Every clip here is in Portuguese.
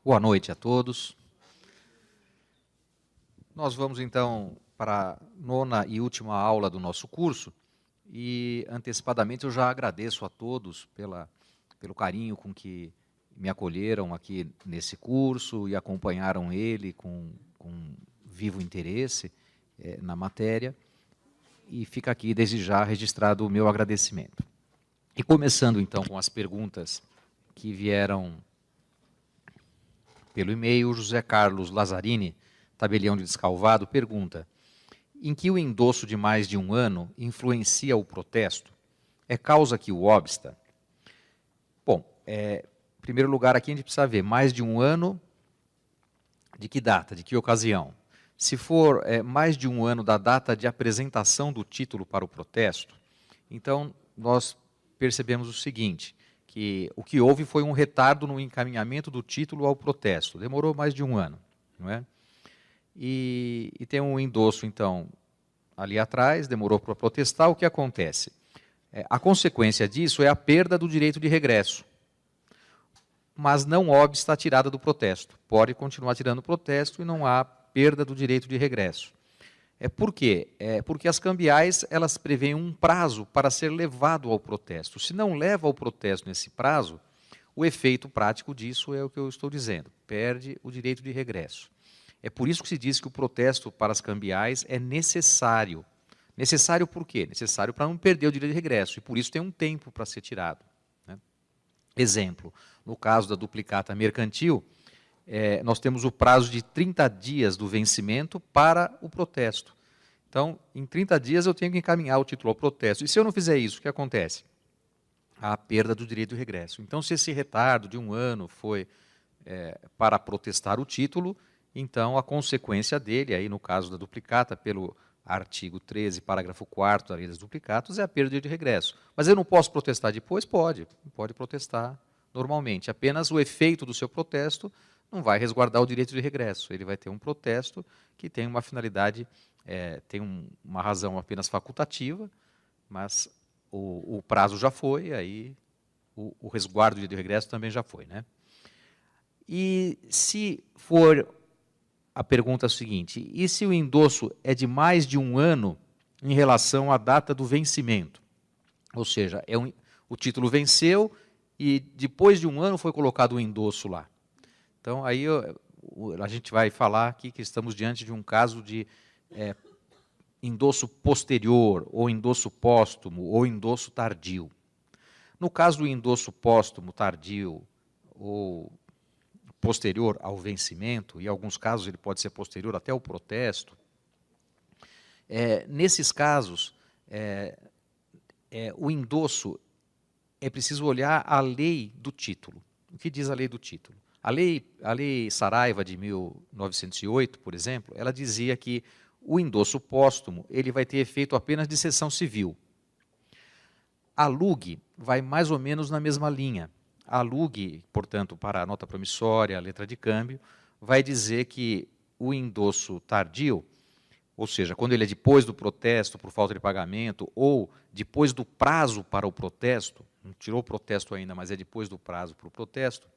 Boa noite a todos. Nós vamos então para a nona e última aula do nosso curso e antecipadamente eu já agradeço a todos pelo carinho com que me acolheram aqui nesse curso e acompanharam ele com vivo interesse na matéria, e fica aqui desde já registrado o meu agradecimento. E começando então com as perguntas que vieram pelo e-mail, o José Carlos Lazzarini, Tabelião de Descalvado, pergunta: em que o endosso de mais de um ano influencia o protesto? É causa que o obsta? Bom, em primeiro lugar aqui a gente precisa ver, mais de um ano, de que data, de que ocasião? Se for mais de um ano da data de apresentação do título para o protesto, então nós percebemos o seguinte, que o que houve foi um retardo no encaminhamento do título ao protesto, demorou mais de um ano, não é? E tem um endosso, então, ali atrás, demorou para protestar, o que acontece? A consequência disso é a perda do direito de regresso, mas não obsta a tirada do protesto. Pode continuar tirando o protesto e não há perda do direito de regresso. Por quê? Porque as cambiais elas prevêem um prazo para ser levado ao protesto. Se não leva ao protesto nesse prazo, o efeito prático disso é o que eu estou dizendo, perde o direito de regresso. É por isso que se diz que o protesto para as cambiais é necessário. Necessário por quê? Necessário para não perder o direito de regresso, e por isso tem um tempo para ser tirado. Né? Exemplo, no caso da duplicata mercantil, nós temos o prazo de 30 dias do vencimento para o protesto. Então, em 30 dias eu tenho que encaminhar o título ao protesto. E se eu não fizer isso, o que acontece? A perda do direito de regresso. Então, se esse retardo de um ano foi para protestar o título, então a consequência dele, aí no caso da duplicata, pelo artigo 13, parágrafo 4º da Lei das Duplicatas, é a perda de regresso. Mas eu não posso protestar depois? Pode protestar normalmente. Apenas o efeito do seu protesto não vai resguardar o direito de regresso. Ele vai ter um protesto que tem uma finalidade, tem uma razão apenas facultativa, mas o prazo já foi, aí o resguardo do direito de regresso também já foi, né? E se for a pergunta seguinte, e se o endosso é de mais de um ano em relação à data do vencimento? Ou seja, o título venceu e depois de um ano foi colocado o endosso lá. Então, aí a gente vai falar aqui que estamos diante de um caso de endosso posterior, ou endosso póstumo, ou endosso tardio. No caso do endosso póstumo, tardio, ou posterior ao vencimento, e em alguns casos ele pode ser posterior até ao protesto, nesses casos, o endosso é preciso olhar a lei do título. O que diz a lei do título? A lei Saraiva de 1908, por exemplo, ela dizia que o endosso póstumo ele vai ter efeito apenas de cessão civil. A LUG vai mais ou menos na mesma linha. A LUG, portanto, para a nota promissória, a letra de câmbio, vai dizer que o endosso tardio, ou seja, quando ele é depois do protesto por falta de pagamento ou depois do prazo para o protesto, não tirou o protesto ainda, mas é depois do prazo para o protesto,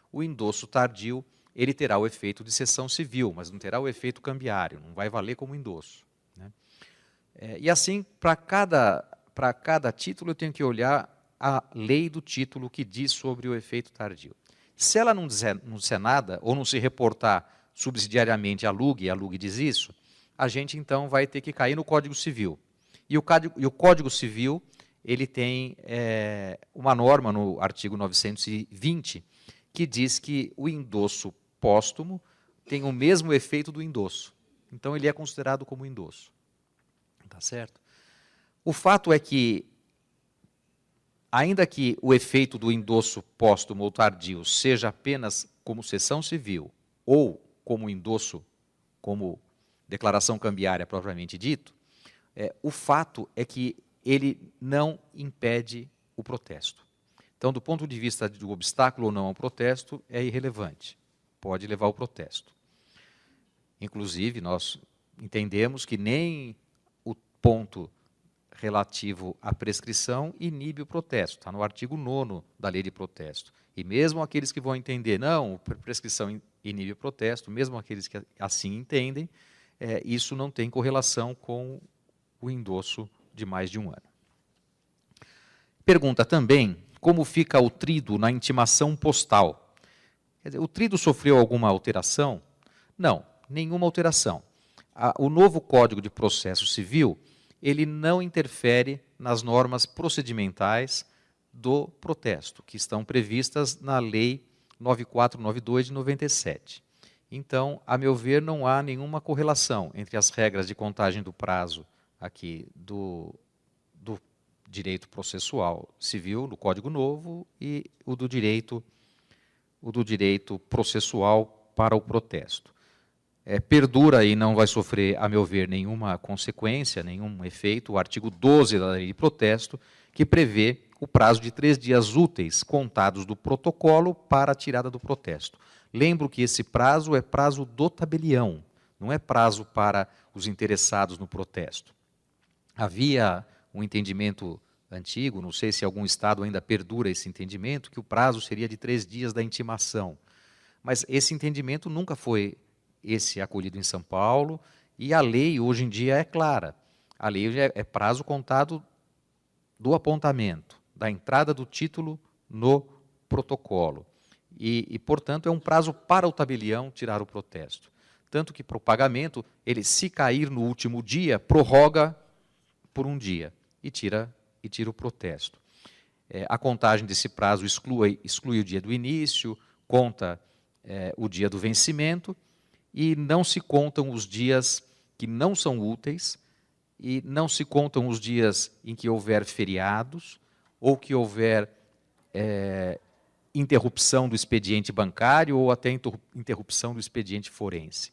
o endosso tardio ele terá o efeito de cessão civil, mas não terá o efeito cambiário, não vai valer como endosso. Né? E assim, para cada título, eu tenho que olhar a lei do título que diz sobre o efeito tardio. Se ela não disser nada, ou não se reportar subsidiariamente à LUG, e a LUG diz isso, a gente então vai ter que cair no Código Civil. E o Código Civil ele tem uma norma no artigo 920 que diz que o endosso póstumo tem o mesmo efeito do endosso. Então ele é considerado como endosso. Tá certo? O fato é que, ainda que o efeito do endosso póstumo ou tardio seja apenas como cessão civil ou como endosso, como declaração cambiária propriamente dito, o fato é que ele não impede o protesto. Então, do ponto de vista do obstáculo ou não ao protesto, é irrelevante. Pode levar ao protesto. Inclusive, nós entendemos que nem o ponto relativo à prescrição inibe o protesto. Está no artigo 9º da lei de protesto. E mesmo aqueles que vão entender, não, prescrição inibe o protesto, mesmo aqueles que assim entendem, isso não tem correlação com o endosso de mais de um ano. Pergunta também como fica o trido na intimação postal. Quer dizer, o trido sofreu alguma alteração? Não, nenhuma alteração. O novo Código de Processo Civil, ele não interfere nas normas procedimentais do protesto, que estão previstas na Lei 9492 de 97. Então, a meu ver, não há nenhuma correlação entre as regras de contagem do prazo aqui do direito processual civil, do Código Novo, e o do direito processual para o protesto. Perdura e não vai sofrer, a meu ver, nenhuma consequência, nenhum efeito, o artigo 12 da lei de protesto, que prevê o prazo de 3 dias úteis contados do protocolo para a tirada do protesto. Lembro que esse prazo é prazo do tabelião, não é prazo para os interessados no protesto. Havia um entendimento antigo, não sei se algum estado ainda perdura esse entendimento, que o prazo seria de 3 dias da intimação. Mas esse entendimento nunca foi acolhido em São Paulo, e a lei hoje em dia é clara. A lei é prazo contado do apontamento, da entrada do título no protocolo. E, portanto, é um prazo para o tabelião tirar o protesto. Tanto que, para o pagamento, ele, se cair no último dia, prorroga por um dia e tira o protesto. A contagem desse prazo exclui o dia do início, conta o dia do vencimento, e não se contam os dias que não são úteis, e não se contam os dias em que houver feriados, ou que houver interrupção do expediente bancário, ou até interrupção do expediente forense.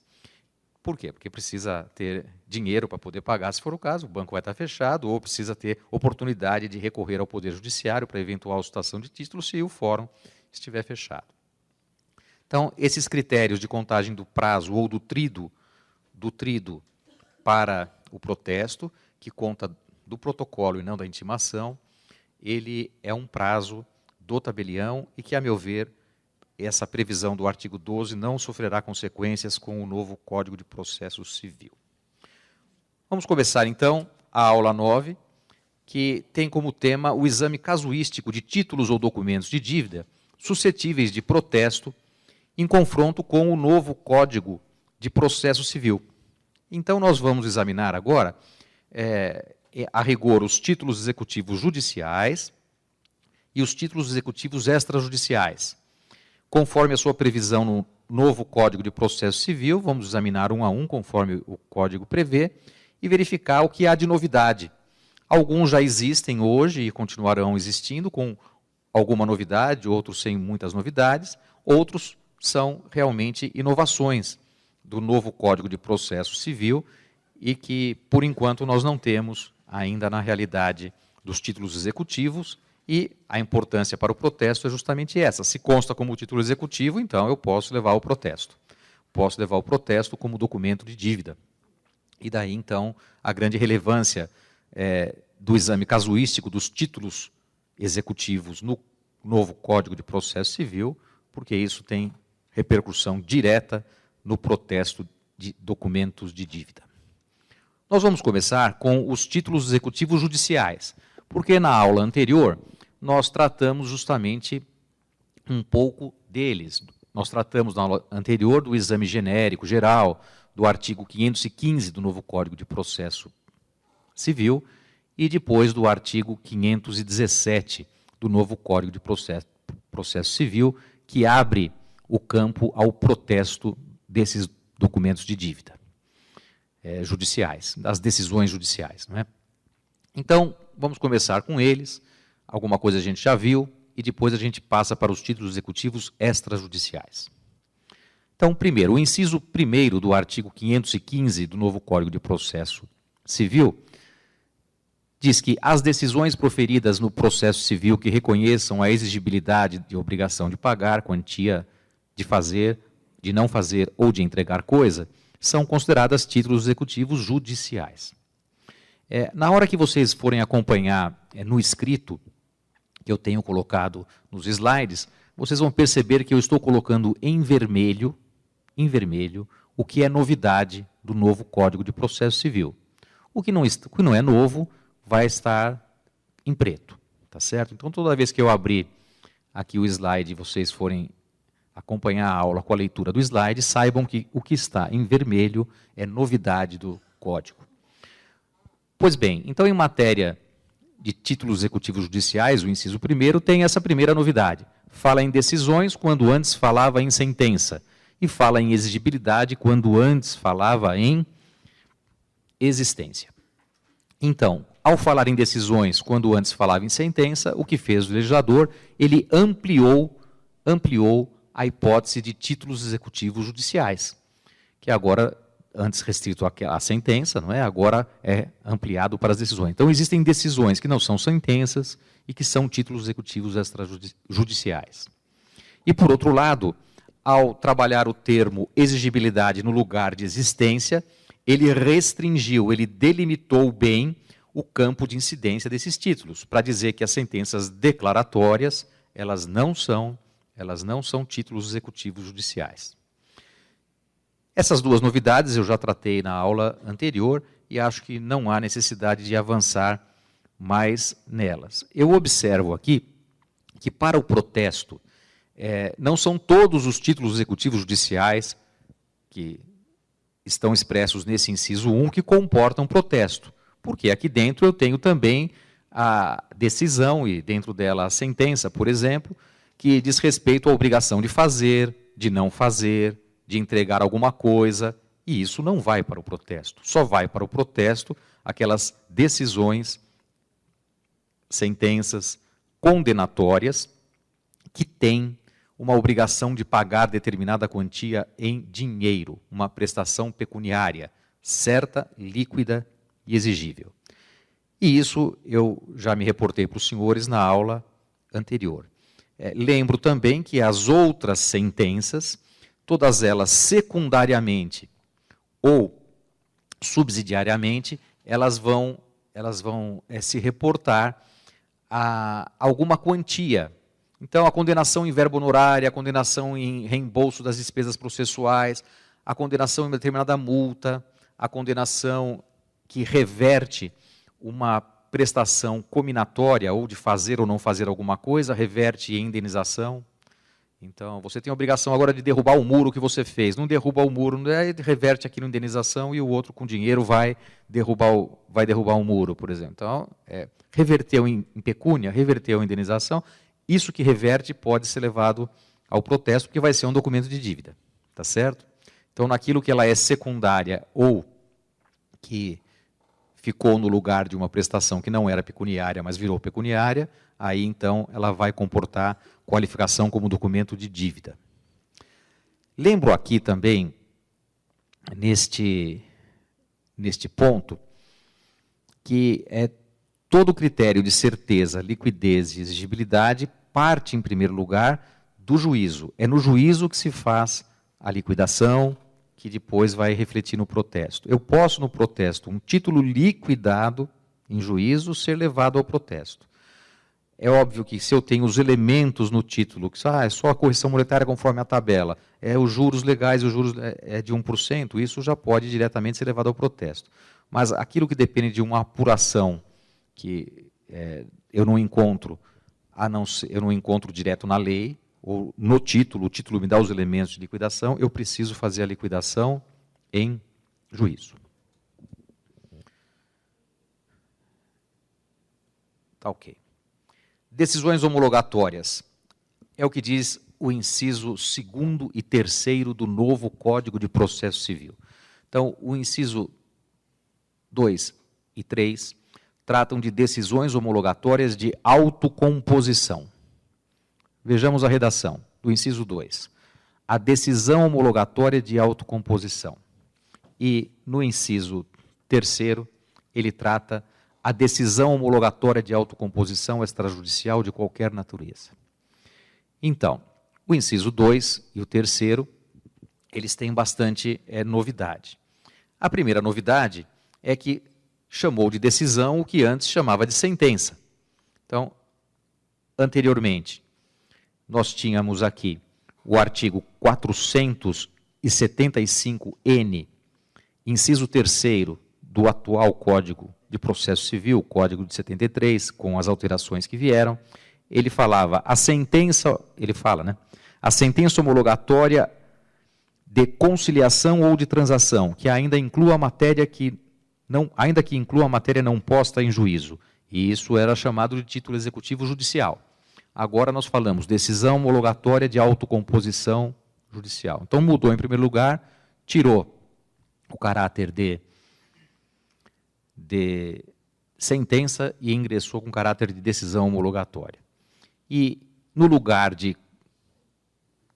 Por quê? Porque precisa ter dinheiro para poder pagar, se for o caso, o banco vai estar fechado, ou precisa ter oportunidade de recorrer ao Poder Judiciário para eventual situação de título, se o fórum estiver fechado. Então, esses critérios de contagem do prazo ou do trido para o protesto, que conta do protocolo e não da intimação, ele é um prazo do tabelião e que, a meu ver, essa previsão do artigo 12 não sofrerá consequências com o novo Código de Processo Civil. Vamos começar, então, a aula 9, que tem como tema o exame casuístico de títulos ou documentos de dívida suscetíveis de protesto em confronto com o novo Código de Processo Civil. Então, nós vamos examinar agora, a rigor, os títulos executivos judiciais e os títulos executivos extrajudiciais. Conforme a sua previsão no novo Código de Processo Civil, vamos examinar um a um, conforme o Código prevê, e verificar o que há de novidade. Alguns já existem hoje e continuarão existindo com alguma novidade, outros sem muitas novidades, outros são realmente inovações do novo Código de Processo Civil e que, por enquanto, nós não temos ainda na realidade dos títulos executivos, e a importância para o protesto é justamente essa. Se consta como título executivo, então eu posso levar o protesto. Posso levar o protesto como documento de dívida. E daí, então, a grande relevância do exame casuístico dos títulos executivos no novo Código de Processo Civil, porque isso tem repercussão direta no protesto de documentos de dívida. Nós vamos começar com os títulos executivos judiciais, porque na aula anterior nós tratamos justamente um pouco deles. Nós tratamos na aula anterior do exame genérico, geral, do artigo 515 do novo Código de Processo Civil e depois do artigo 517 do novo Código de Processo Civil, que abre o campo ao protesto desses documentos de dívida judiciais, das decisões judiciais, não é? Então, vamos começar com eles, alguma coisa a gente já viu, e depois a gente passa para os títulos executivos extrajudiciais. Então, primeiro, o inciso 1º do artigo 515 do novo Código de Processo Civil diz que as decisões proferidas no processo civil que reconheçam a exigibilidade de obrigação de pagar, quantia de fazer, de não fazer ou de entregar coisa, são consideradas títulos executivos judiciais. Na hora que vocês forem acompanhar no escrito, que eu tenho colocado nos slides, vocês vão perceber que eu estou colocando em vermelho, o que é novidade do novo Código de Processo Civil. O que não é novo vai estar em preto, tá certo? Então, toda vez que eu abrir aqui o slide e vocês forem acompanhar a aula com a leitura do slide, saibam que o que está em vermelho é novidade do Código. Pois bem, então em matéria de títulos executivos judiciais, o inciso 1º tem essa primeira novidade. Fala em decisões quando antes falava em sentença. E fala em exigibilidade quando antes falava em existência. Então, ao falar em decisões quando antes falava em sentença, o que fez o legislador? Ele ampliou a hipótese de títulos executivos judiciais, que agora, antes restrito à sentença, não é? Agora é ampliado para as decisões. Então, existem decisões que não são sentenças e que são títulos executivos extrajudiciais. E, por outro lado, ao trabalhar o termo exigibilidade no lugar de existência, ele restringiu, ele delimitou bem o campo de incidência desses títulos, para dizer que as sentenças declaratórias, elas não são títulos executivos judiciais. Essas duas novidades eu já tratei na aula anterior e acho que não há necessidade de avançar mais nelas. Eu observo aqui que para o protesto, não são todos os títulos executivos judiciais que estão expressos nesse inciso 1 que comportam protesto, porque aqui dentro eu tenho também a decisão e dentro dela a sentença, por exemplo, que diz respeito à obrigação de fazer, de não fazer, de entregar alguma coisa, e isso não vai para o protesto. Só vai para o protesto aquelas decisões, sentenças condenatórias que têm uma obrigação de pagar determinada quantia em dinheiro, uma prestação pecuniária, certa, líquida e exigível. E isso eu já me reportei para os senhores na aula anterior. Lembro também que as outras sentenças, todas elas secundariamente ou subsidiariamente, elas vão se reportar a alguma quantia. Então, a condenação em verba honorária, a condenação em reembolso das despesas processuais, a condenação em determinada multa, a condenação que reverte uma prestação cominatória, ou de fazer ou não fazer alguma coisa, reverte em indenização. Então, você tem a obrigação agora de derrubar o muro que você fez. Não derruba o muro, reverte aqui na indenização e o outro com dinheiro vai derrubar o muro, por exemplo. Então, reverteu em pecúnia, reverteu em indenização. Isso que reverte pode ser levado ao protesto, porque vai ser um documento de dívida, tá certo? Então, naquilo que ela é secundária ou que ficou no lugar de uma prestação que não era pecuniária, mas virou pecuniária, aí então ela vai comportar qualificação como documento de dívida. Lembro aqui também, neste ponto, que todo critério de certeza, liquidez e exigibilidade parte, em primeiro lugar, do juízo. É no juízo que se faz a liquidação, que depois vai refletir no protesto. Eu posso, no protesto, um título liquidado em juízo, ser levado ao protesto. É óbvio que se eu tenho os elementos no título, que é só a correção monetária conforme a tabela, os juros legais, os juros de 1%, isso já pode diretamente ser levado ao protesto. Mas aquilo que depende de uma apuração que eu não encontro direto na lei, ou no título, o título me dá os elementos de liquidação, eu preciso fazer a liquidação em juízo. Tá ok. Decisões homologatórias. É o que diz o inciso 2º e 3º do novo Código de Processo Civil. Então, o inciso 2 e 3 tratam de decisões homologatórias de autocomposição. Vejamos a redação do inciso 2. A decisão homologatória de autocomposição. E no inciso 3º, ele trata a decisão homologatória de autocomposição extrajudicial de qualquer natureza. Então, o inciso 2 e o 3º, eles têm bastante novidade. A primeira novidade é que chamou de decisão o que antes chamava de sentença. Então, anteriormente, nós tínhamos aqui o artigo 475-N, inciso 3º do atual Código de Processo Civil, Código de 73, com as alterações que vieram. Ele falava, a sentença homologatória de conciliação ou de transação, que ainda inclua a matéria não posta em juízo. E isso era chamado de título executivo judicial. Agora nós falamos decisão homologatória de autocomposição judicial. Então mudou em primeiro lugar, tirou o caráter de sentença e ingressou com caráter de decisão homologatória. E no lugar de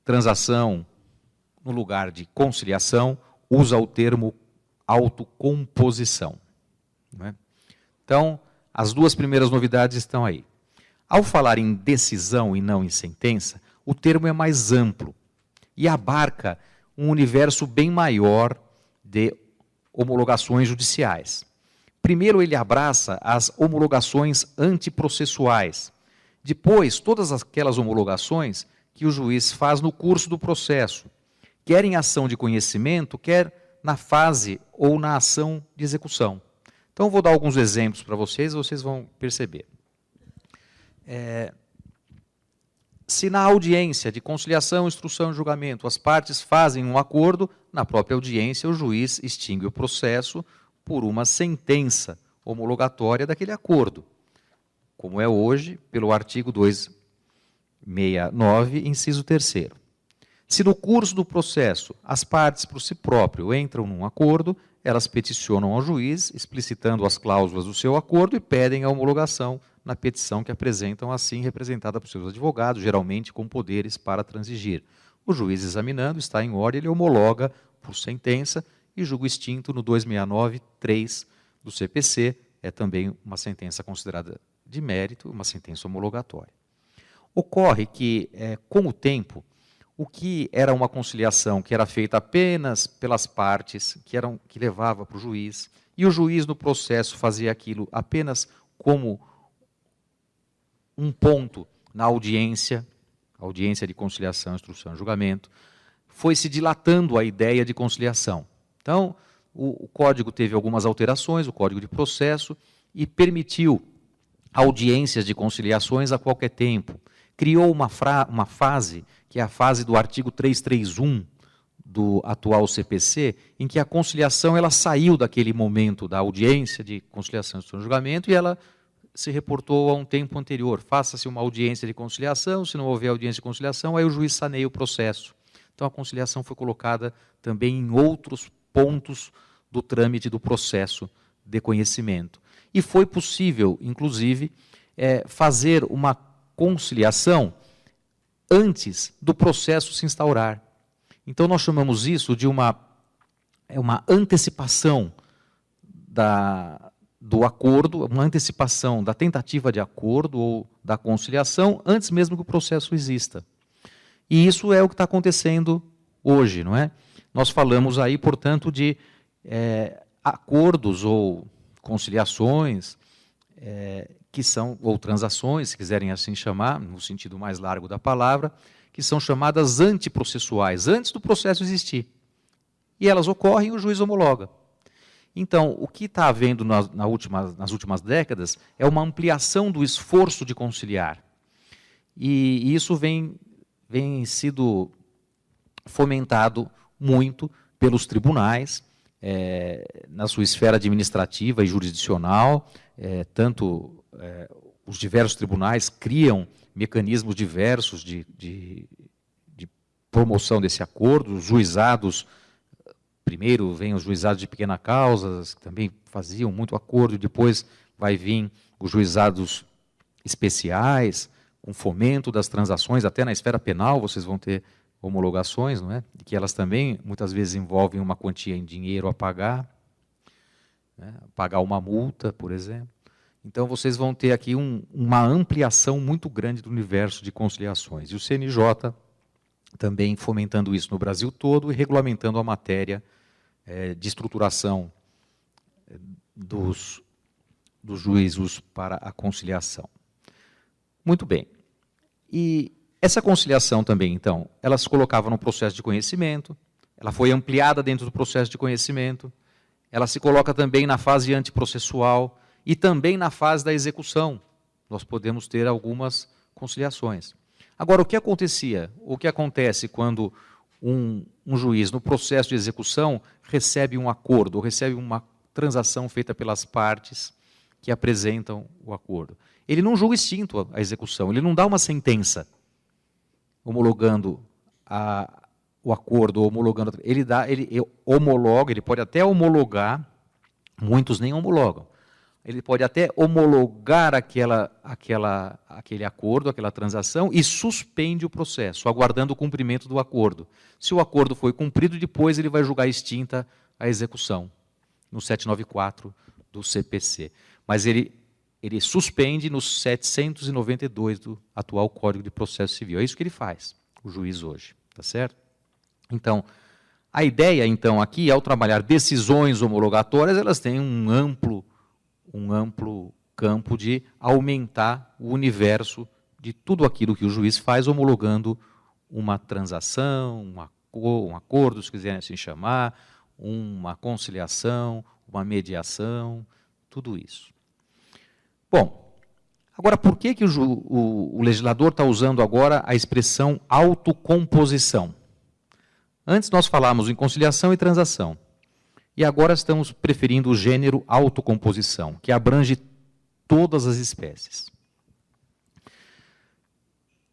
transação, no lugar de conciliação, usa o termo autocomposição. Não é? Então, as duas primeiras novidades estão aí. Ao falar em decisão e não em sentença, o termo é mais amplo e abarca um universo bem maior de homologações judiciais. Primeiro, ele abraça as homologações antiprocessuais. Depois, todas aquelas homologações que o juiz faz no curso do processo, quer em ação de conhecimento, quer na fase ou na ação de execução. Então, vou dar alguns exemplos para vocês vão perceber. Se na audiência de conciliação, instrução e julgamento as partes fazem um acordo, na própria audiência o juiz extingue o processo por uma sentença homologatória daquele acordo, como é hoje pelo artigo 269, inciso 3º. Se no curso do processo as partes por si próprio entram num acordo, elas peticionam ao juiz, explicitando as cláusulas do seu acordo e pedem a homologação na petição que apresentam, assim representada por seus advogados, geralmente com poderes para transigir. O juiz, examinando, está em ordem, ele homologa por sentença e julgo extinto no 269-3 do CPC, é também uma sentença considerada de mérito, uma sentença homologatória. Ocorre que, com o tempo, o que era uma conciliação que era feita apenas pelas partes, que levava para o juiz, e o juiz no processo fazia aquilo apenas como um ponto na audiência de conciliação, instrução e julgamento, foi se dilatando a ideia de conciliação. Então, o Código teve algumas alterações, o Código de Processo, e permitiu audiências de conciliações a qualquer tempo. Criou uma fase, que é a fase do artigo 331 do atual CPC, em que a conciliação ela saiu daquele momento da audiência de conciliação, instrução e julgamento, e ela se reportou a um tempo anterior. Faça-se uma audiência de conciliação, se não houver audiência de conciliação, aí o juiz saneia o processo. Então a conciliação foi colocada também em outros pontos do trâmite do processo de conhecimento. E foi possível, inclusive, fazer uma conciliação antes do processo se instaurar. Então nós chamamos isso de uma antecipação do acordo, uma antecipação da tentativa de acordo ou da conciliação antes mesmo que o processo exista. E isso é o que está acontecendo hoje, não é? Nós falamos aí, portanto, de acordos ou conciliações, que são, ou transações, se quiserem assim chamar, no sentido mais largo da palavra, que são chamadas antiprocessuais, antes do processo existir. E elas ocorrem e o juiz homologa. Então, o que está havendo nas últimas décadas é uma ampliação do esforço de conciliar. E isso vem sido fomentado muito pelos tribunais, na sua esfera administrativa e jurisdicional, os diversos tribunais criam mecanismos diversos de promoção desse acordo, os juizados. Primeiro vem os juizados de pequena causa, que também faziam muito acordo, e depois vai vir os juizados especiais, com fomento das transações, até na esfera penal vocês vão ter homologações, não é? Que elas também muitas vezes envolvem uma quantia em dinheiro a pagar, né? Pagar uma multa, por exemplo. Então vocês vão ter aqui uma ampliação muito grande do universo de conciliações. E o CNJ também fomentando isso no Brasil todo e regulamentando a matéria de estruturação dos dos juízos para a conciliação. Muito bem. E essa conciliação também, então, ela se colocava no processo de conhecimento, ela foi ampliada dentro do processo de conhecimento, ela se coloca também na fase antiprocessual e também na fase da execução. Nós podemos ter algumas conciliações. Agora, o que acontecia? O que acontece quando um juiz, no processo de execução, recebe um acordo, ou recebe uma transação feita pelas partes que apresentam o acordo? Ele não julga extinto a execução, ele não dá uma sentença homologando o acordo, homologando. Ele homologa, ele pode até homologar, muitos nem homologam. Ele pode até homologar aquele acordo, aquela transação, e suspende o processo, aguardando o cumprimento do acordo. Se o acordo foi cumprido, depois ele vai julgar extinta a execução, no 794 do CPC. Mas ele suspende no 792 do atual Código de Processo Civil. É isso que ele faz, o juiz hoje, tá certo? Então, a ideia, então, aqui, ao trabalhar decisões homologatórias, elas têm um amplo campo de aumentar o universo de tudo aquilo que o juiz faz homologando uma transação, um acordo, se quiserem assim chamar, uma conciliação, uma mediação, tudo isso. Bom, agora por que o legislador está usando agora a expressão autocomposição? Antes nós falávamos em conciliação e transação. E agora estamos preferindo o gênero autocomposição, que abrange todas as espécies.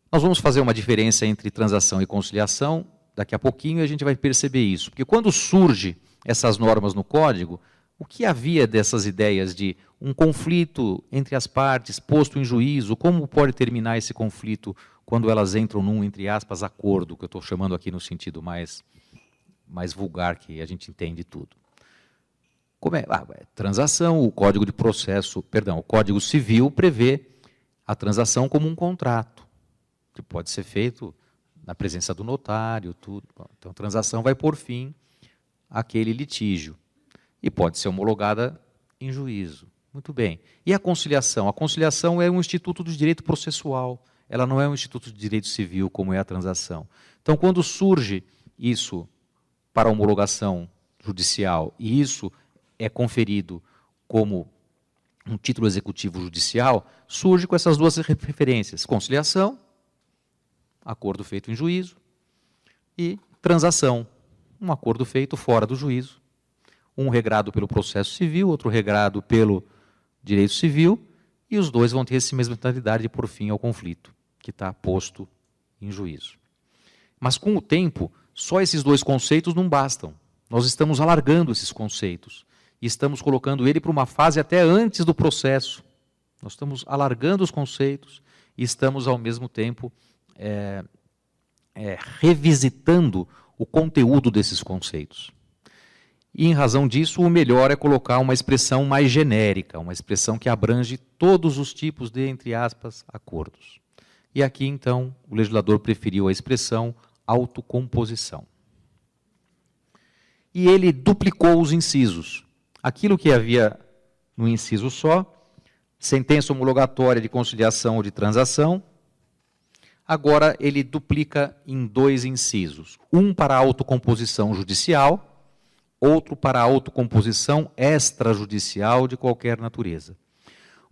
Nós vamos fazer uma diferença entre transação e conciliação, daqui a pouquinho a gente vai perceber isso. Porque quando surgem essas normas no Código, o que havia dessas ideias de um conflito entre as partes posto em juízo, como pode terminar esse conflito quando elas entram num, entre aspas, acordo, que eu estou chamando aqui no sentido mais vulgar, que a gente entende tudo. Como é? Transação, o Código de Processo, perdão, o Código Civil prevê a transação como um contrato, que pode ser feito na presença do notário, tudo. Então, a transação vai pôr fim àquele litígio e pode ser homologada em juízo. Muito bem. E a conciliação? A conciliação é um instituto do direito processual, ela não é um instituto de direito civil, como é a transação. Então, quando surge isso para homologação judicial, e isso é conferido como um título executivo judicial, surge com essas duas referências: conciliação, acordo feito em juízo, e transação, um acordo feito fora do juízo, um regrado pelo processo civil, outro regrado pelo direito civil, e os dois vão ter essa mesma finalidade de pôr fim ao conflito que está posto em juízo. Mas com o tempo, só esses dois conceitos não bastam. Nós estamos alargando esses conceitos e estamos colocando ele para uma fase até antes do processo. Nós estamos alargando os conceitos e estamos, ao mesmo tempo, revisitando o conteúdo desses conceitos. E, em razão disso, o melhor é colocar uma expressão mais genérica, uma expressão que abrange todos os tipos de, entre aspas, acordos. E aqui, então, o legislador preferiu a expressão autocomposição. E ele duplicou os incisos. Aquilo que havia no inciso só, sentença homologatória de conciliação ou de transação, agora ele duplica em dois incisos. Um para a autocomposição judicial, outro para a autocomposição extrajudicial de qualquer natureza.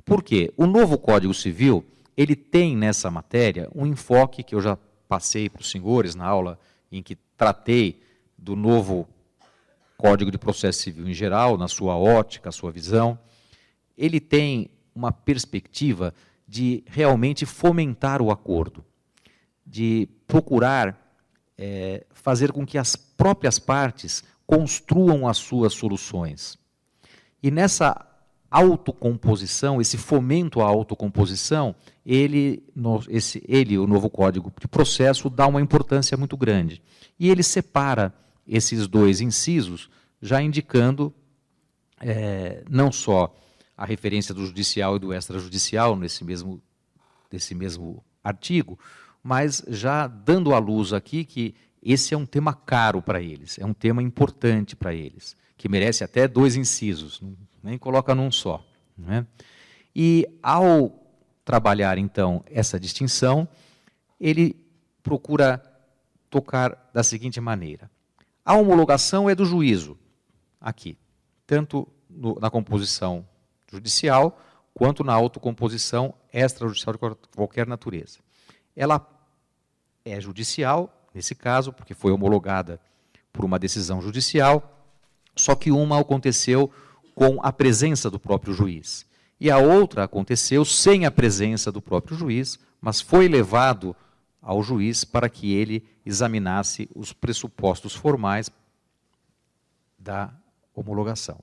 Por quê? O novo Código Civil, ele tem nessa matéria um enfoque que eu já passei para os senhores na aula em que tratei do novo Código de Processo Civil em geral, na sua ótica, sua visão. Ele tem uma perspectiva de realmente fomentar o acordo, de procurar fazer com que as próprias partes construam as suas soluções. E nessa autocomposição, esse fomento à autocomposição, o novo Código de Processo, dá uma importância muito grande. E ele separa esses dois incisos, já indicando não só a referência do judicial e do extrajudicial nesse mesmo artigo, mas já dando à luz aqui que esse é um tema caro para eles, é um tema importante para eles, que merece até dois incisos, nem coloca num só, né? E, ao trabalhar, então, essa distinção, ele procura tocar da seguinte maneira. A homologação é do juízo, aqui, tanto na composição judicial, quanto na autocomposição extrajudicial de qualquer natureza. Ela é judicial, nesse caso, porque foi homologada por uma decisão judicial, só que uma aconteceu com a presença do próprio juiz. E a outra aconteceu sem a presença do próprio juiz, mas foi levado ao juiz para que ele examinasse os pressupostos formais da homologação.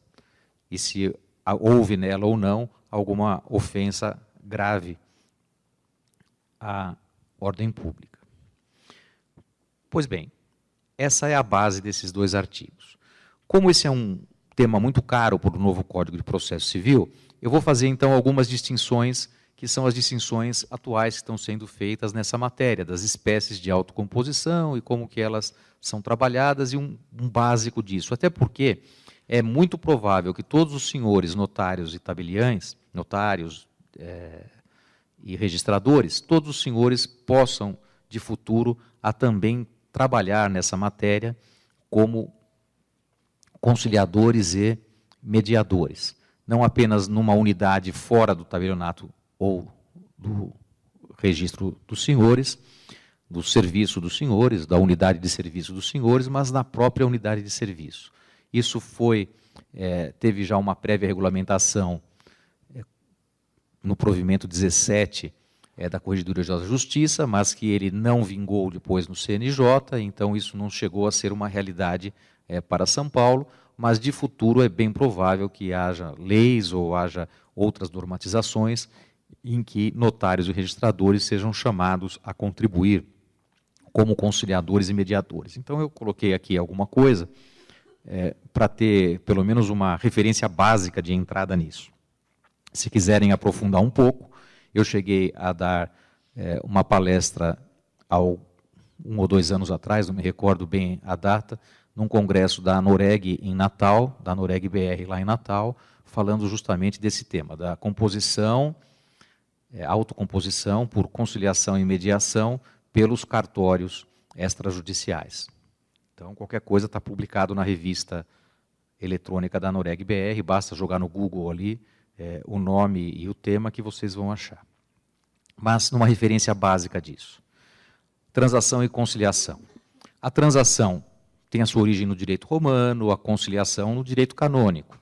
E se houve nela ou não alguma ofensa grave à ordem pública. Pois bem, essa é a base desses dois artigos. Como esse é um tema muito caro para o novo Código de Processo Civil, eu vou fazer então algumas distinções, que são as distinções atuais que estão sendo feitas nessa matéria, das espécies de autocomposição e como que elas são trabalhadas, e um básico disso. Até porque é muito provável que todos os senhores notários e tabeliães, notários e registradores, todos os senhores possam, de futuro, a também trabalhar nessa matéria como conciliadores e mediadores. Não apenas numa unidade fora do tabelionato ou do registro dos senhores, do serviço dos senhores, da unidade de serviço dos senhores, mas na própria unidade de serviço. Isso teve já uma prévia regulamentação no provimento 17 da Corregedoria Geral da Justiça, mas que ele não vingou depois no CNJ, então isso não chegou a ser uma realidade para São Paulo, mas de futuro é bem provável que haja leis ou haja outras normatizações em que notários e registradores sejam chamados a contribuir como conciliadores e mediadores. Então eu coloquei aqui alguma coisa para ter pelo menos uma referência básica de entrada nisso. Se quiserem aprofundar um pouco, eu cheguei a dar uma palestra há 1 ou 2 anos atrás, não me recordo bem a data, num congresso da Noreg em Natal, da Noreg BR lá em Natal, falando justamente desse tema, da composição, autocomposição por conciliação e mediação pelos cartórios extrajudiciais. Então, qualquer coisa está publicado na revista eletrônica da Noreg BR, basta jogar no Google ali o nome e o tema que vocês vão achar. Mas numa referência básica disso. Transação e conciliação. A transação tem a sua origem no direito romano, a conciliação no direito canônico.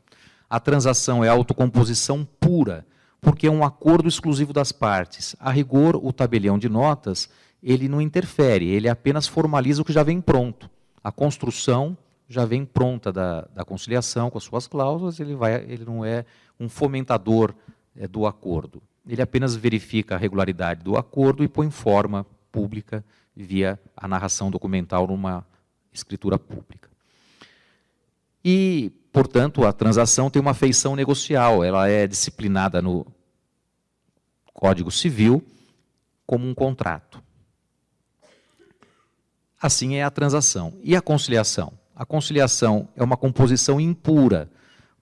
A transação é autocomposição pura, porque é um acordo exclusivo das partes. A rigor, o tabelião de notas, ele não interfere, ele apenas formaliza o que já vem pronto. A construção já vem pronta da conciliação com as suas cláusulas, ele não é um fomentador do acordo. Ele apenas verifica a regularidade do acordo e põe forma pública via a narração documental numa escritura pública. E, portanto, a transação tem uma feição negocial, ela é disciplinada no Código Civil como um contrato. Assim é a transação. E a conciliação? A conciliação é uma composição impura.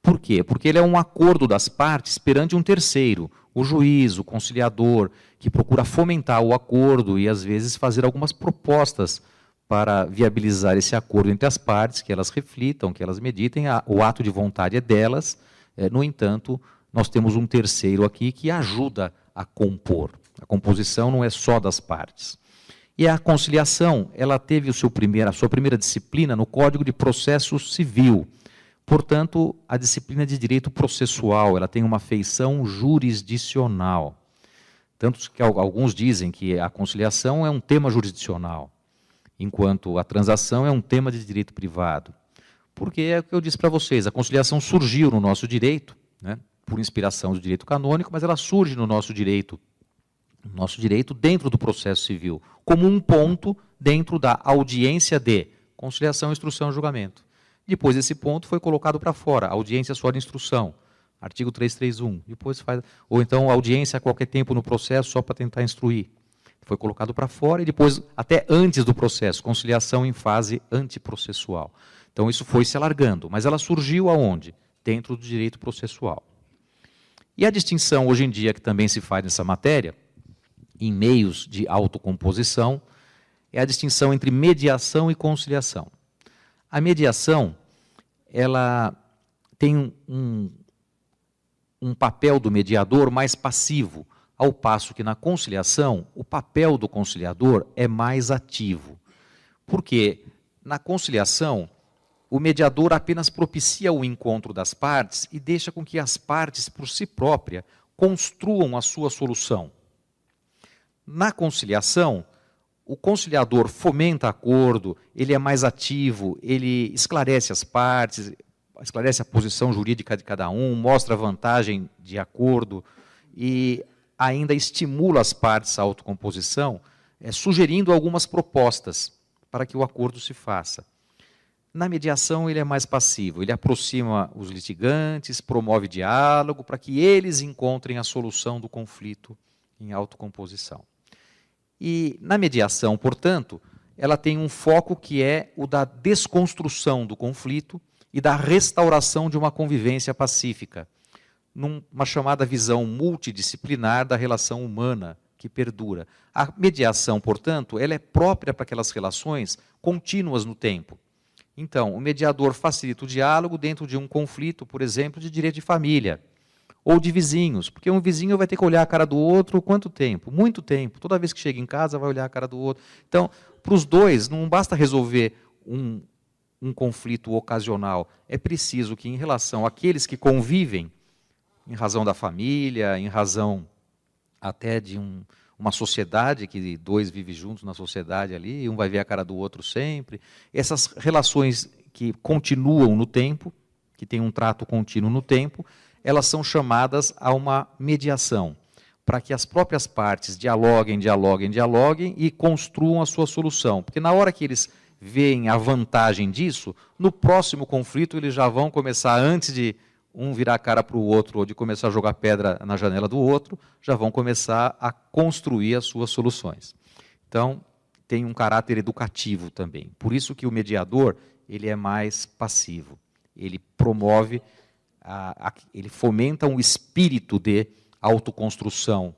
Por quê? Porque ele é um acordo das partes perante um terceiro, o juiz, o conciliador, que procura fomentar o acordo e, às vezes, fazer algumas propostas para viabilizar esse acordo entre as partes, que elas reflitam, que elas meditem, o ato de vontade é delas, no entanto, nós temos um terceiro aqui que ajuda a compor. A composição não é só das partes. E a conciliação, ela teve a sua primeira disciplina no Código de Processo Civil. Portanto, a disciplina de direito processual, ela tem uma feição jurisdicional. Tanto que alguns dizem que a conciliação é um tema jurisdicional, enquanto a transação é um tema de direito privado. Porque é o que eu disse para vocês, a conciliação surgiu no nosso direito, né, por inspiração do direito canônico, mas ela surge no nosso direito dentro do processo civil, como um ponto dentro da audiência de conciliação, instrução e julgamento. Depois esse ponto foi colocado para fora, audiência só de instrução, artigo 331. Depois ou então audiência a qualquer tempo no processo só para tentar instruir. Foi colocado para fora e depois, até antes do processo, conciliação em fase antiprocessual. Então isso foi se alargando, mas ela surgiu aonde? Dentro do direito processual. E a distinção hoje em dia que também se faz nessa matéria, em meios de autocomposição, é a distinção entre mediação e conciliação. A mediação, ela tem um papel do mediador mais passivo, ao passo que na conciliação, o papel do conciliador é mais ativo. Porque na conciliação, o mediador apenas propicia o encontro das partes e deixa com que as partes, por si próprias, construam a sua solução. Na conciliação, o conciliador fomenta acordo, ele é mais ativo, ele esclarece as partes, esclarece a posição jurídica de cada um, mostra a vantagem de acordo e ainda estimula as partes à autocomposição, sugerindo algumas propostas para que o acordo se faça. Na mediação, ele é mais passivo, ele aproxima os litigantes, promove diálogo para que eles encontrem a solução do conflito em autocomposição. E na mediação, portanto, ela tem um foco que é o da desconstrução do conflito e da restauração de uma convivência pacífica, numa chamada visão multidisciplinar da relação humana que perdura. A mediação, portanto, ela é própria para aquelas relações contínuas no tempo. Então, o mediador facilita o diálogo dentro de um conflito, por exemplo, de direito de família, ou de vizinhos, porque um vizinho vai ter que olhar a cara do outro quanto tempo? Muito tempo. Toda vez que chega em casa vai olhar a cara do outro. Então, para os dois, não basta resolver um conflito ocasional. É preciso que, em relação àqueles que convivem, em razão da família, em razão até de uma sociedade, que dois vivem juntos na sociedade ali, um vai ver a cara do outro sempre, essas relações que continuam no tempo, que têm um trato contínuo no tempo, elas são chamadas a uma mediação, para que as próprias partes dialoguem e construam a sua solução. Porque na hora que eles veem a vantagem disso, no próximo conflito eles já vão começar, antes de um virar a cara para o outro, ou de começar a jogar pedra na janela do outro, já vão começar a construir as suas soluções. Então, tem um caráter educativo também. Por isso que o mediador, ele é mais passivo. Ele promove, ele fomenta um espírito de autoconstrução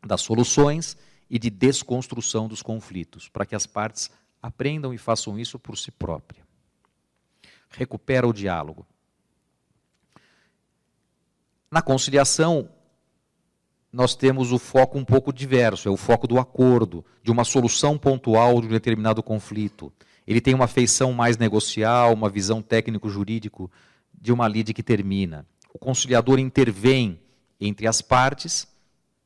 das soluções e de desconstrução dos conflitos, para que as partes aprendam e façam isso por si próprias. Recupera o diálogo. Na conciliação, nós temos o foco um pouco diverso, é o foco do acordo, de uma solução pontual de um determinado conflito. Ele tem uma feição mais negocial, uma visão técnico-jurídico de uma lide que termina. O conciliador intervém entre as partes,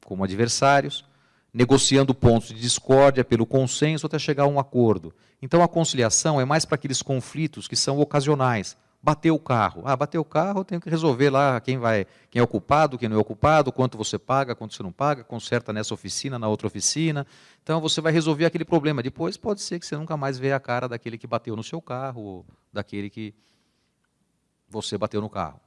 como adversários, negociando pontos de discórdia pelo consenso até chegar a um acordo. Então a conciliação é mais para aqueles conflitos que são ocasionais. Bateu o carro. Bateu o carro, eu tenho que resolver lá quem é o culpado, quem não é o culpado, quanto você paga, quanto você não paga, conserta nessa oficina, na outra oficina. Então você vai resolver aquele problema. Depois pode ser que você nunca mais vê a cara daquele que bateu no seu carro, ou daquele que você bateu no carro.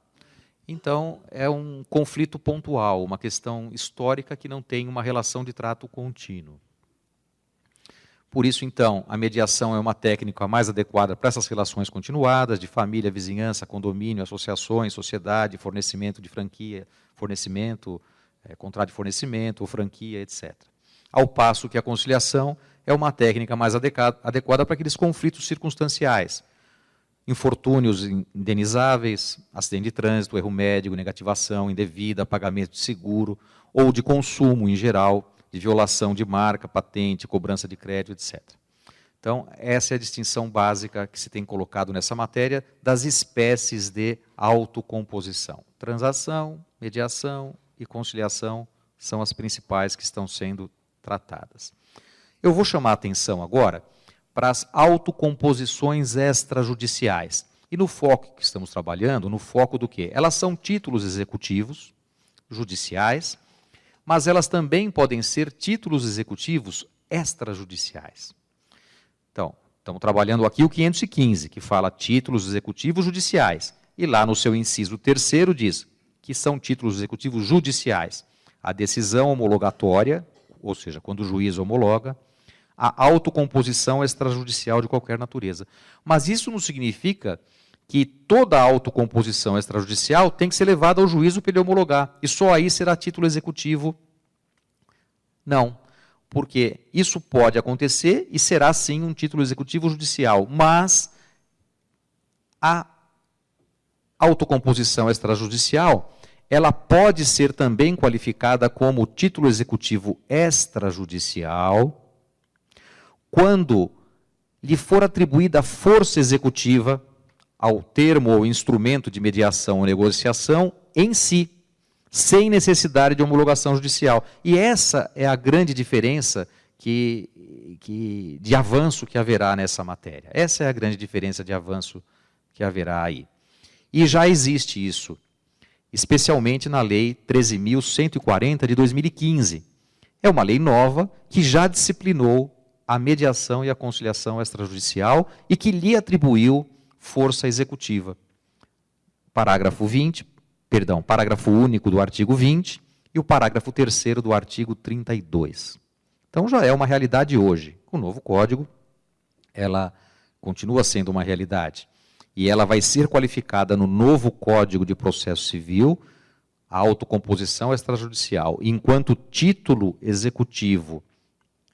Então é um conflito pontual, uma questão histórica que não tem uma relação de trato contínuo. Por isso, então, a mediação é uma técnica mais adequada para essas relações continuadas, de família, vizinhança, condomínio, associações, sociedade, fornecimento de franquia, contrato de fornecimento, ou franquia, etc. Ao passo que a conciliação é uma técnica mais adequada para aqueles conflitos circunstanciais, infortúnios indenizáveis, acidente de trânsito, erro médico, negativação indevida, pagamento de seguro, ou de consumo em geral, de violação de marca, patente, cobrança de crédito, etc. Então, essa é a distinção básica que se tem colocado nessa matéria das espécies de autocomposição. Transação, mediação e conciliação são as principais que estão sendo tratadas. Eu vou chamar a atenção agora para as autocomposições extrajudiciais. E no foco que estamos trabalhando, no foco do quê? Elas são títulos executivos, judiciais, mas elas também podem ser títulos executivos extrajudiciais. Então, estamos trabalhando aqui o 515, que fala títulos executivos judiciais. E lá no seu inciso 3º diz que são títulos executivos judiciais. A decisão homologatória, ou seja, quando o juiz homologa, a autocomposição extrajudicial de qualquer natureza. Mas isso não significa que toda autocomposição extrajudicial tem que ser levada ao juízo para ele homologar, e só aí será título executivo. Não, porque isso pode acontecer e será sim um título executivo judicial, mas a autocomposição extrajudicial, ela pode ser também qualificada como título executivo extrajudicial quando lhe for atribuída força executiva ao termo ou instrumento de mediação ou negociação em si, sem necessidade de homologação judicial. E essa é a grande diferença de avanço que haverá nessa matéria. Essa é a grande diferença de avanço que haverá aí. E já existe isso, especialmente na Lei 13.140 de 2015. É uma lei nova que já disciplinou a mediação e a conciliação extrajudicial e que lhe atribuiu força executiva. Parágrafo único do artigo 20 e o parágrafo 3º do artigo 32. Então já é uma realidade hoje. Com o novo Código, ela continua sendo uma realidade. E ela vai ser qualificada no novo Código de Processo Civil, a autocomposição extrajudicial, enquanto título executivo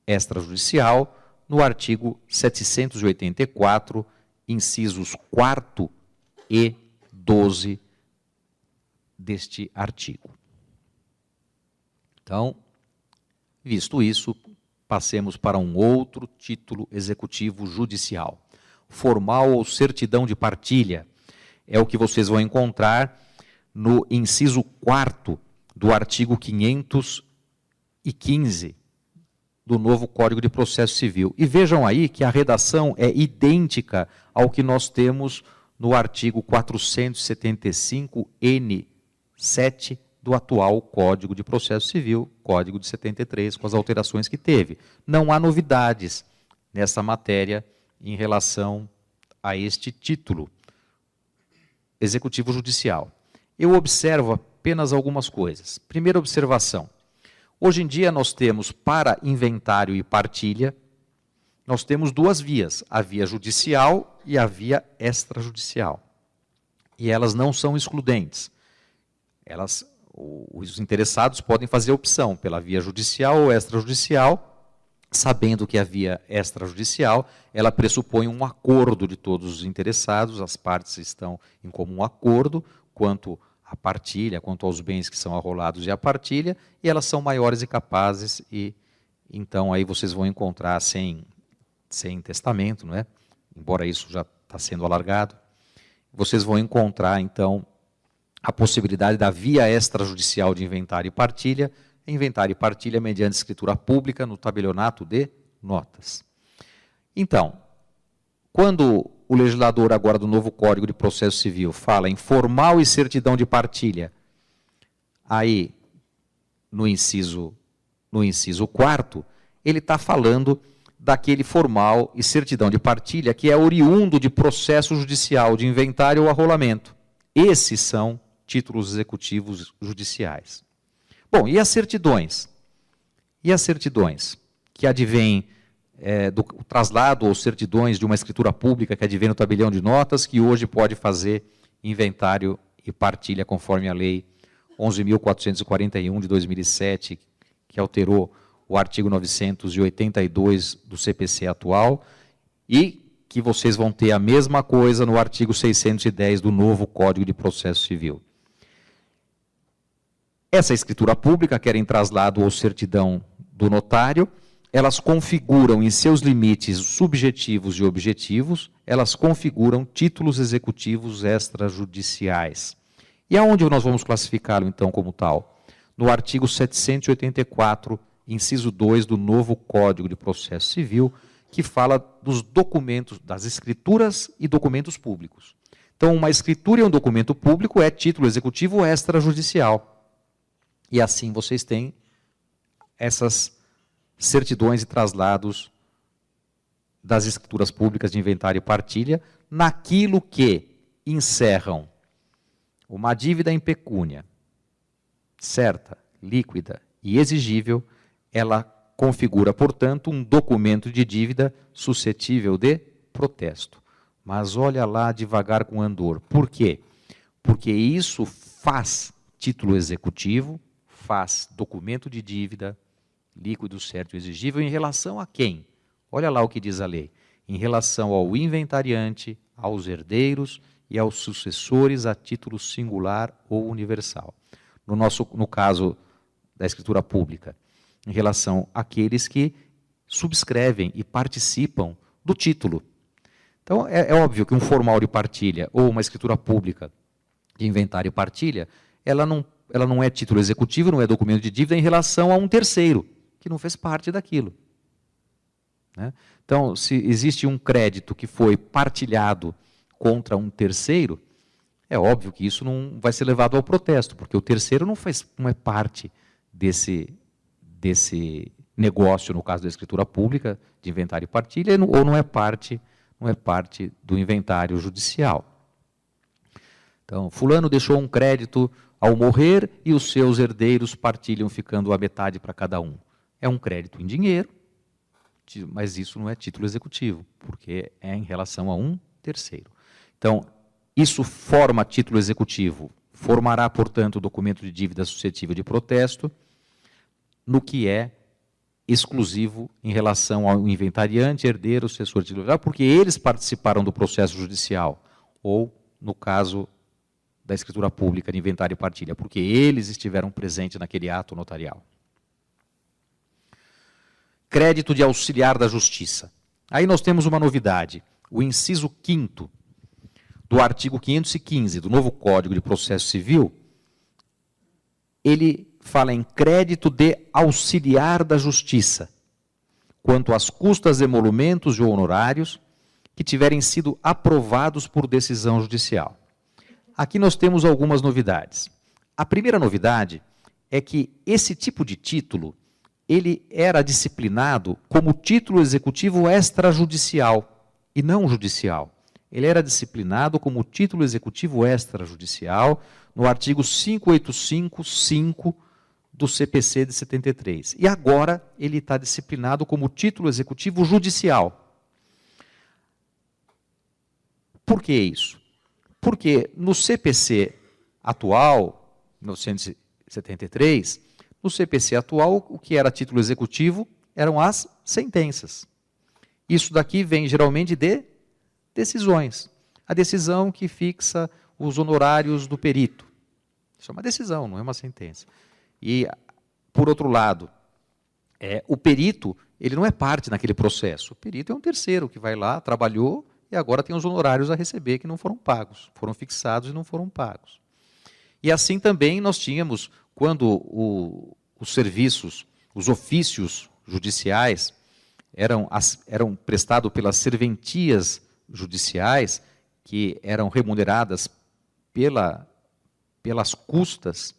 extrajudicial, no artigo 784, incisos 4º e 12 deste artigo. Então, visto isso, passemos para um outro título executivo judicial. Formal ou certidão de partilha. É o que vocês vão encontrar no inciso 4º do artigo 515 do novo Código de Processo Civil. E vejam aí que a redação é idêntica ao que nós temos no artigo 475-N7 do atual Código de Processo Civil, Código de 73, com as alterações que teve. Não há novidades nessa matéria em relação a este título executivo judicial. Eu observo apenas algumas coisas. Primeira observação. Hoje em dia nós temos, para inventário e partilha, nós temos duas vias, a via judicial e a via extrajudicial. E elas não são excludentes. Os interessados podem fazer opção pela via judicial ou extrajudicial, sabendo que a via extrajudicial, ela pressupõe um acordo de todos os interessados, as partes estão em comum acordo quanto à partilha, quanto aos bens que são arrolados e à partilha, e elas são maiores e capazes, e então aí vocês vão encontrar sem testamento, não é? Embora isso já está sendo alargado, vocês vão encontrar então a possibilidade da via extrajudicial de inventário e partilha mediante escritura pública no tabelionato de notas. Então, quando o legislador agora do novo Código de Processo Civil fala em formal e certidão de partilha, aí no inciso 4º, ele está falando daquele formal e certidão de partilha que é oriundo de processo judicial de inventário ou arrolamento. Esses são títulos executivos judiciais. Bom, e as certidões? E as certidões que advêm do traslado ou certidões de uma escritura pública que advém no tabelião de notas, que hoje pode fazer inventário e partilha conforme a lei 11.441 de 2007, que alterou o artigo 982 do CPC atual, e que vocês vão ter a mesma coisa no artigo 610 do novo Código de Processo Civil. Essa escritura pública, quer em traslado ou certidão do notário, elas configuram em seus limites subjetivos e objetivos, elas configuram títulos executivos extrajudiciais. E aonde nós vamos classificá-lo então como tal? No artigo 784, inciso 2 do novo Código de Processo Civil, que fala dos documentos, das escrituras e documentos públicos. Então, uma escritura e um documento público é título executivo extrajudicial. E assim vocês têm essas certidões e traslados das escrituras públicas de inventário e partilha naquilo que encerram uma dívida em pecúnia, certa, líquida e exigível, ela configura, portanto, um documento de dívida suscetível de protesto. mas olha lá devagar com andor. Por quê? Porque isso faz título executivo, faz documento de dívida, líquido certo e exigível em relação a quem? Olha lá o que diz a lei. Em relação ao inventariante, aos herdeiros e aos sucessores a título singular ou universal. No caso da escritura pública, em relação àqueles que subscrevem e participam do título. Então, é óbvio que um formal de partilha ou uma escritura pública de inventário e partilha, ela não é título executivo, não é documento de dívida em relação a um terceiro, que não fez parte daquilo. Né? Então, se existe um crédito que foi partilhado contra um terceiro, é óbvio que isso não vai ser levado ao protesto, porque o terceiro não é parte desse negócio, no caso da escritura pública, de inventário e partilha, ou não é parte do inventário judicial. Então, fulano deixou um crédito ao morrer e os seus herdeiros partilham, ficando a metade para cada um. É um crédito em dinheiro, mas isso não é título executivo, porque é em relação a um terceiro. Então, isso forma título executivo, formará, portanto, documento de dívida suscetível de protesto, no que é exclusivo em relação ao inventariante, herdeiro, sucessor titular, porque eles participaram do processo judicial, ou, no caso da escritura pública de inventário e partilha, porque eles estiveram presentes naquele ato notarial. Crédito de auxiliar da justiça. Aí nós temos uma novidade, o inciso 5º do artigo 515 do novo Código de Processo Civil, ele fala em crédito de auxiliar da justiça, quanto às custas, emolumentos e honorários que tiverem sido aprovados por decisão judicial. Aqui nós temos algumas novidades. A primeira novidade é que esse tipo de título, ele era disciplinado como título executivo extrajudicial e não judicial. Ele era disciplinado como título executivo extrajudicial no artigo 585.5 do CPC de 73. E agora ele está disciplinado como título executivo judicial. Por que isso? Porque no CPC atual, 1973, no CPC atual, o que era título executivo eram as sentenças. Isso daqui vem geralmente de decisões. A decisão que fixa os honorários do perito. Isso é uma decisão, não é uma sentença. E, por outro lado, o perito, ele não é parte naquele processo. O perito é um terceiro que vai lá, trabalhou e agora tem os honorários a receber que não foram pagos. Foram fixados e não foram pagos. E assim também nós tínhamos, quando os serviços, os ofícios judiciais eram prestados pelas serventias judiciais, que eram remuneradas pelas custas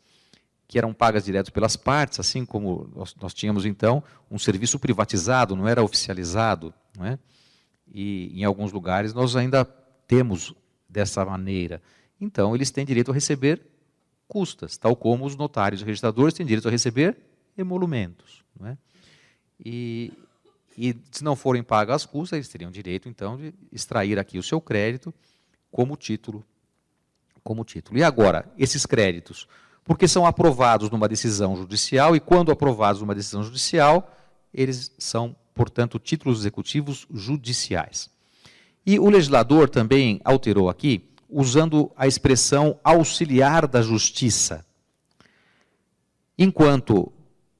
que eram pagas direto pelas partes, assim como nós tínhamos, então, um serviço privatizado, não era oficializado, não é? E em alguns lugares nós ainda temos dessa maneira. Então, eles têm direito a receber custas, tal como os notários e registradores têm direito a receber emolumentos, não é? E se não forem pagas as custas, eles teriam direito, então, de extrair aqui o seu crédito como título. E agora, esses créditos, porque são aprovados numa decisão judicial, e quando aprovados numa decisão judicial, eles são, portanto, títulos executivos judiciais. E o legislador também alterou aqui, usando a expressão auxiliar da justiça. Enquanto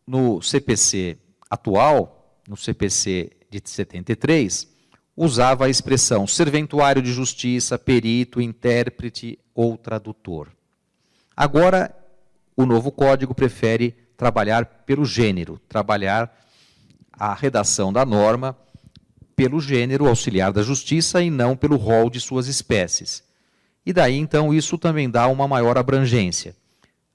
no CPC atual, no CPC de 73, usava a expressão serventuário de justiça, perito, intérprete ou tradutor. Agora, o novo código prefere trabalhar pelo gênero, trabalhar a redação da norma pelo gênero auxiliar da justiça e não pelo rol de suas espécies. E daí, então, isso também dá uma maior abrangência.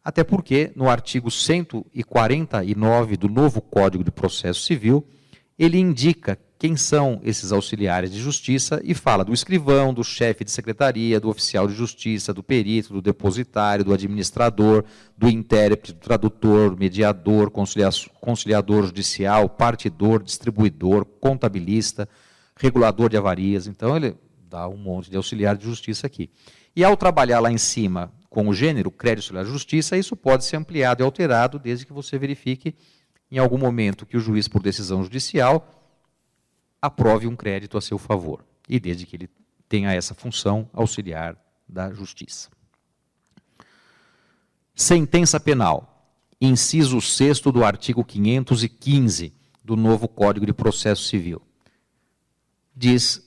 Até porque, no artigo 149 do novo Código de Processo Civil, ele indica quem são esses auxiliares de justiça e fala do escrivão, do chefe de secretaria, do oficial de justiça, do perito, do depositário, do administrador, do intérprete, do tradutor, mediador, conciliador judicial, partidor, distribuidor, contabilista, regulador de avarias. Então, ele dá um monte de auxiliar de justiça aqui. E ao trabalhar lá em cima com o gênero crédito auxiliar de justiça, isso pode ser ampliado e alterado desde que você verifique em algum momento que o juiz, por decisão judicial, aprove um crédito a seu favor. E desde que ele tenha essa função auxiliar da justiça. Sentença penal. Inciso 6º do artigo 515 do novo Código de Processo Civil. Diz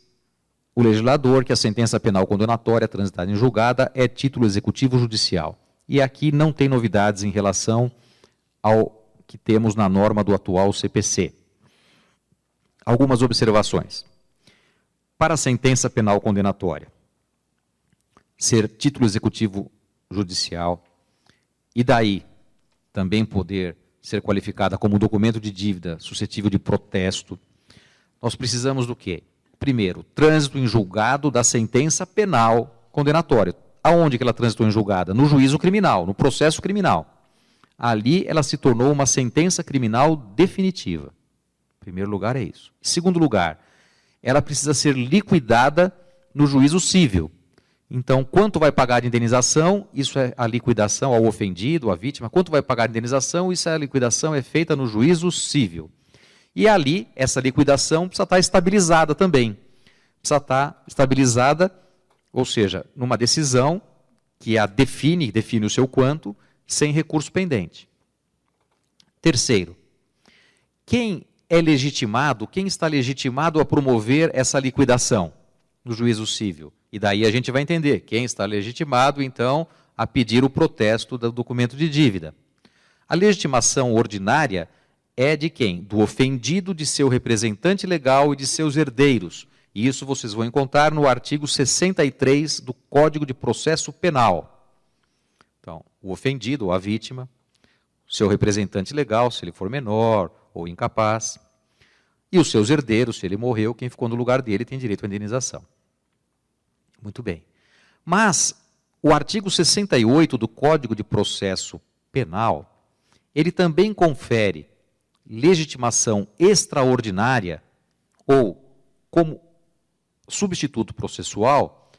o legislador que a sentença penal condenatória transitada em julgada é título executivo judicial. E aqui não tem novidades em relação ao que temos na norma do atual CPC. Algumas observações. Para a sentença penal condenatória ser título executivo judicial e daí também poder ser qualificada como documento de dívida suscetível de protesto, nós precisamos do quê? Primeiro, trânsito em julgado da sentença penal condenatória. Aonde que ela transitou em julgada? No juízo criminal, no processo criminal. Ali ela se tornou uma sentença criminal definitiva. Em primeiro lugar é isso. Em segundo lugar, ela precisa ser liquidada no juízo civil. Então, quanto vai pagar de indenização? Isso é a liquidação ao ofendido, à vítima. Quanto vai pagar de indenização? Isso é a liquidação é feita no juízo civil. E ali, essa liquidação precisa estar estabilizada também. Precisa estar estabilizada, ou seja, numa decisão que a define o seu quanto, sem recurso pendente. Terceiro, quem é legitimado, quem está legitimado a promover essa liquidação no juízo civil? E daí a gente vai entender quem está legitimado, então, a pedir o protesto do documento de dívida. A legitimação ordinária é de quem? Do ofendido, de seu representante legal e de seus herdeiros. E isso vocês vão encontrar no artigo 63 do Código de Processo Penal. Então, o ofendido ou a vítima, seu representante legal, se ele for menor ou incapaz, e os seus herdeiros, se ele morreu, quem ficou no lugar dele tem direito à indenização. Muito bem. Mas o artigo 68 do Código de Processo Penal, ele também confere legitimação extraordinária ou como substituto processual,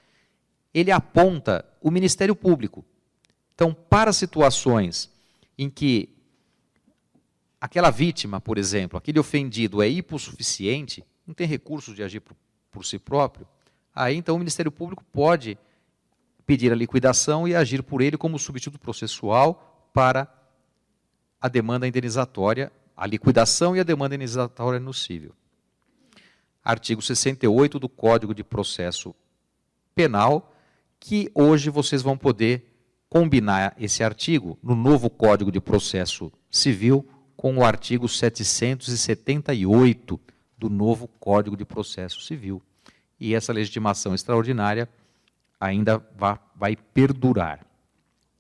ele aponta o Ministério Público. Então, para situações em que aquela vítima, por exemplo, aquele ofendido é hipossuficiente, não tem recursos de agir por si próprio, aí então o Ministério Público pode pedir a liquidação e agir por ele como substituto processual para a demanda indenizatória, a liquidação e a demanda indenizatória no cível. Artigo 68 do Código de Processo Penal, que hoje vocês vão poder combinar esse artigo no novo Código de Processo Civil com o artigo 778 do novo Código de Processo Civil. E essa legitimação extraordinária ainda vai perdurar.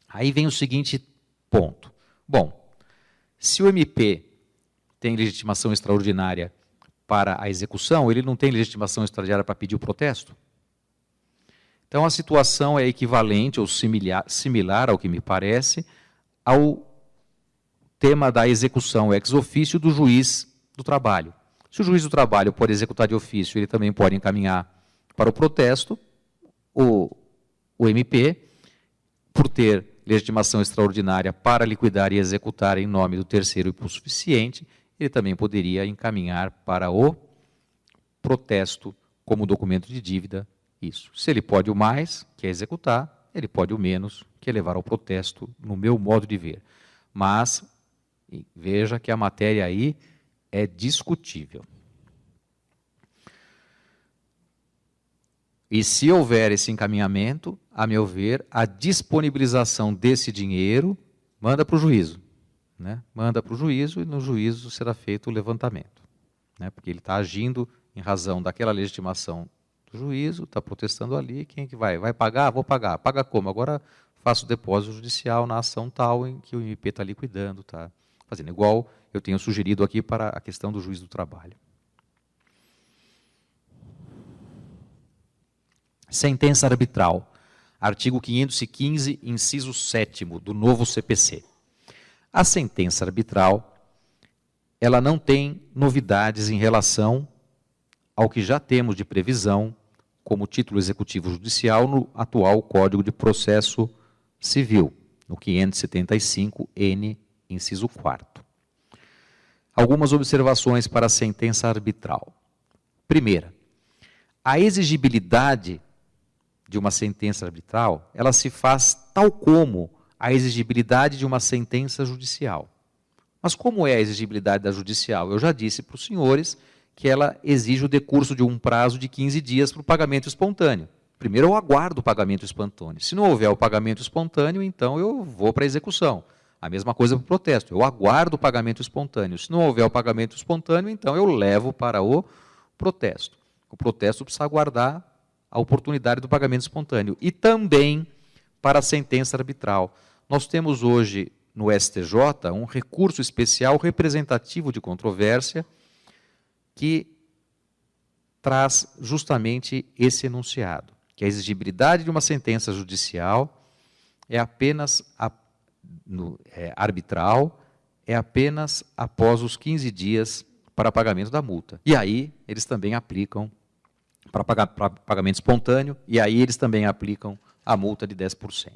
Aí vem o seguinte ponto. Bom, se o MP tem legitimação extraordinária para a execução, ele não tem legitimação extraordinária para pedir o protesto? Então a situação é equivalente ou similar ao que me parece ao tema da execução ex officio do juiz do trabalho. Se o juiz do trabalho pode executar de ofício, ele também pode encaminhar para o protesto, o MP, por ter legitimação extraordinária para liquidar e executar em nome do terceiro hipossuficiente, ele também poderia encaminhar para o protesto como documento de dívida isso. Se ele pode o mais, que é executar, ele pode o menos, que é levar ao protesto, no meu modo de ver. Mas veja que a matéria aí é discutível. E se houver esse encaminhamento, a meu ver, a disponibilização desse dinheiro manda para o juízo. Né? Manda para o juízo e no juízo será feito o levantamento. Né? Porque ele está agindo em razão daquela legitimação do juízo, está protestando ali, quem é que vai? Vai pagar? Vou pagar. Paga como? Agora faço o depósito judicial na ação tal em que o MP está liquidando, está fazendo. Igual eu tenho sugerido aqui para a questão do juiz do trabalho. Sentença arbitral. Artigo 515, inciso 7º do novo CPC. A sentença arbitral, ela não tem novidades em relação ao que já temos de previsão como título executivo judicial no atual Código de Processo Civil, no 575-N, inciso 4º. Algumas observações para a sentença arbitral. Primeira, a exigibilidade de uma sentença arbitral, ela se faz tal como a exigibilidade de uma sentença judicial. Mas como é a exigibilidade da judicial? Eu já disse para os senhores que ela exige o decurso de um prazo de 15 dias para o pagamento espontâneo. Primeiro eu aguardo o pagamento espontâneo. Se não houver o pagamento espontâneo, então eu vou para a execução. A mesma coisa para o protesto. Eu aguardo o pagamento espontâneo. Se não houver o pagamento espontâneo, então eu levo para o protesto. O protesto precisa aguardar a oportunidade do pagamento espontâneo. E também para a sentença arbitral. Nós temos hoje no STJ um recurso especial representativo de controvérsia que traz justamente esse enunciado, que a exigibilidade de uma sentença judicial é apenas arbitral, é apenas após os 15 dias para pagamento da multa. E aí eles também aplicam para pagamento espontâneo, e aí eles também aplicam a multa de 10%.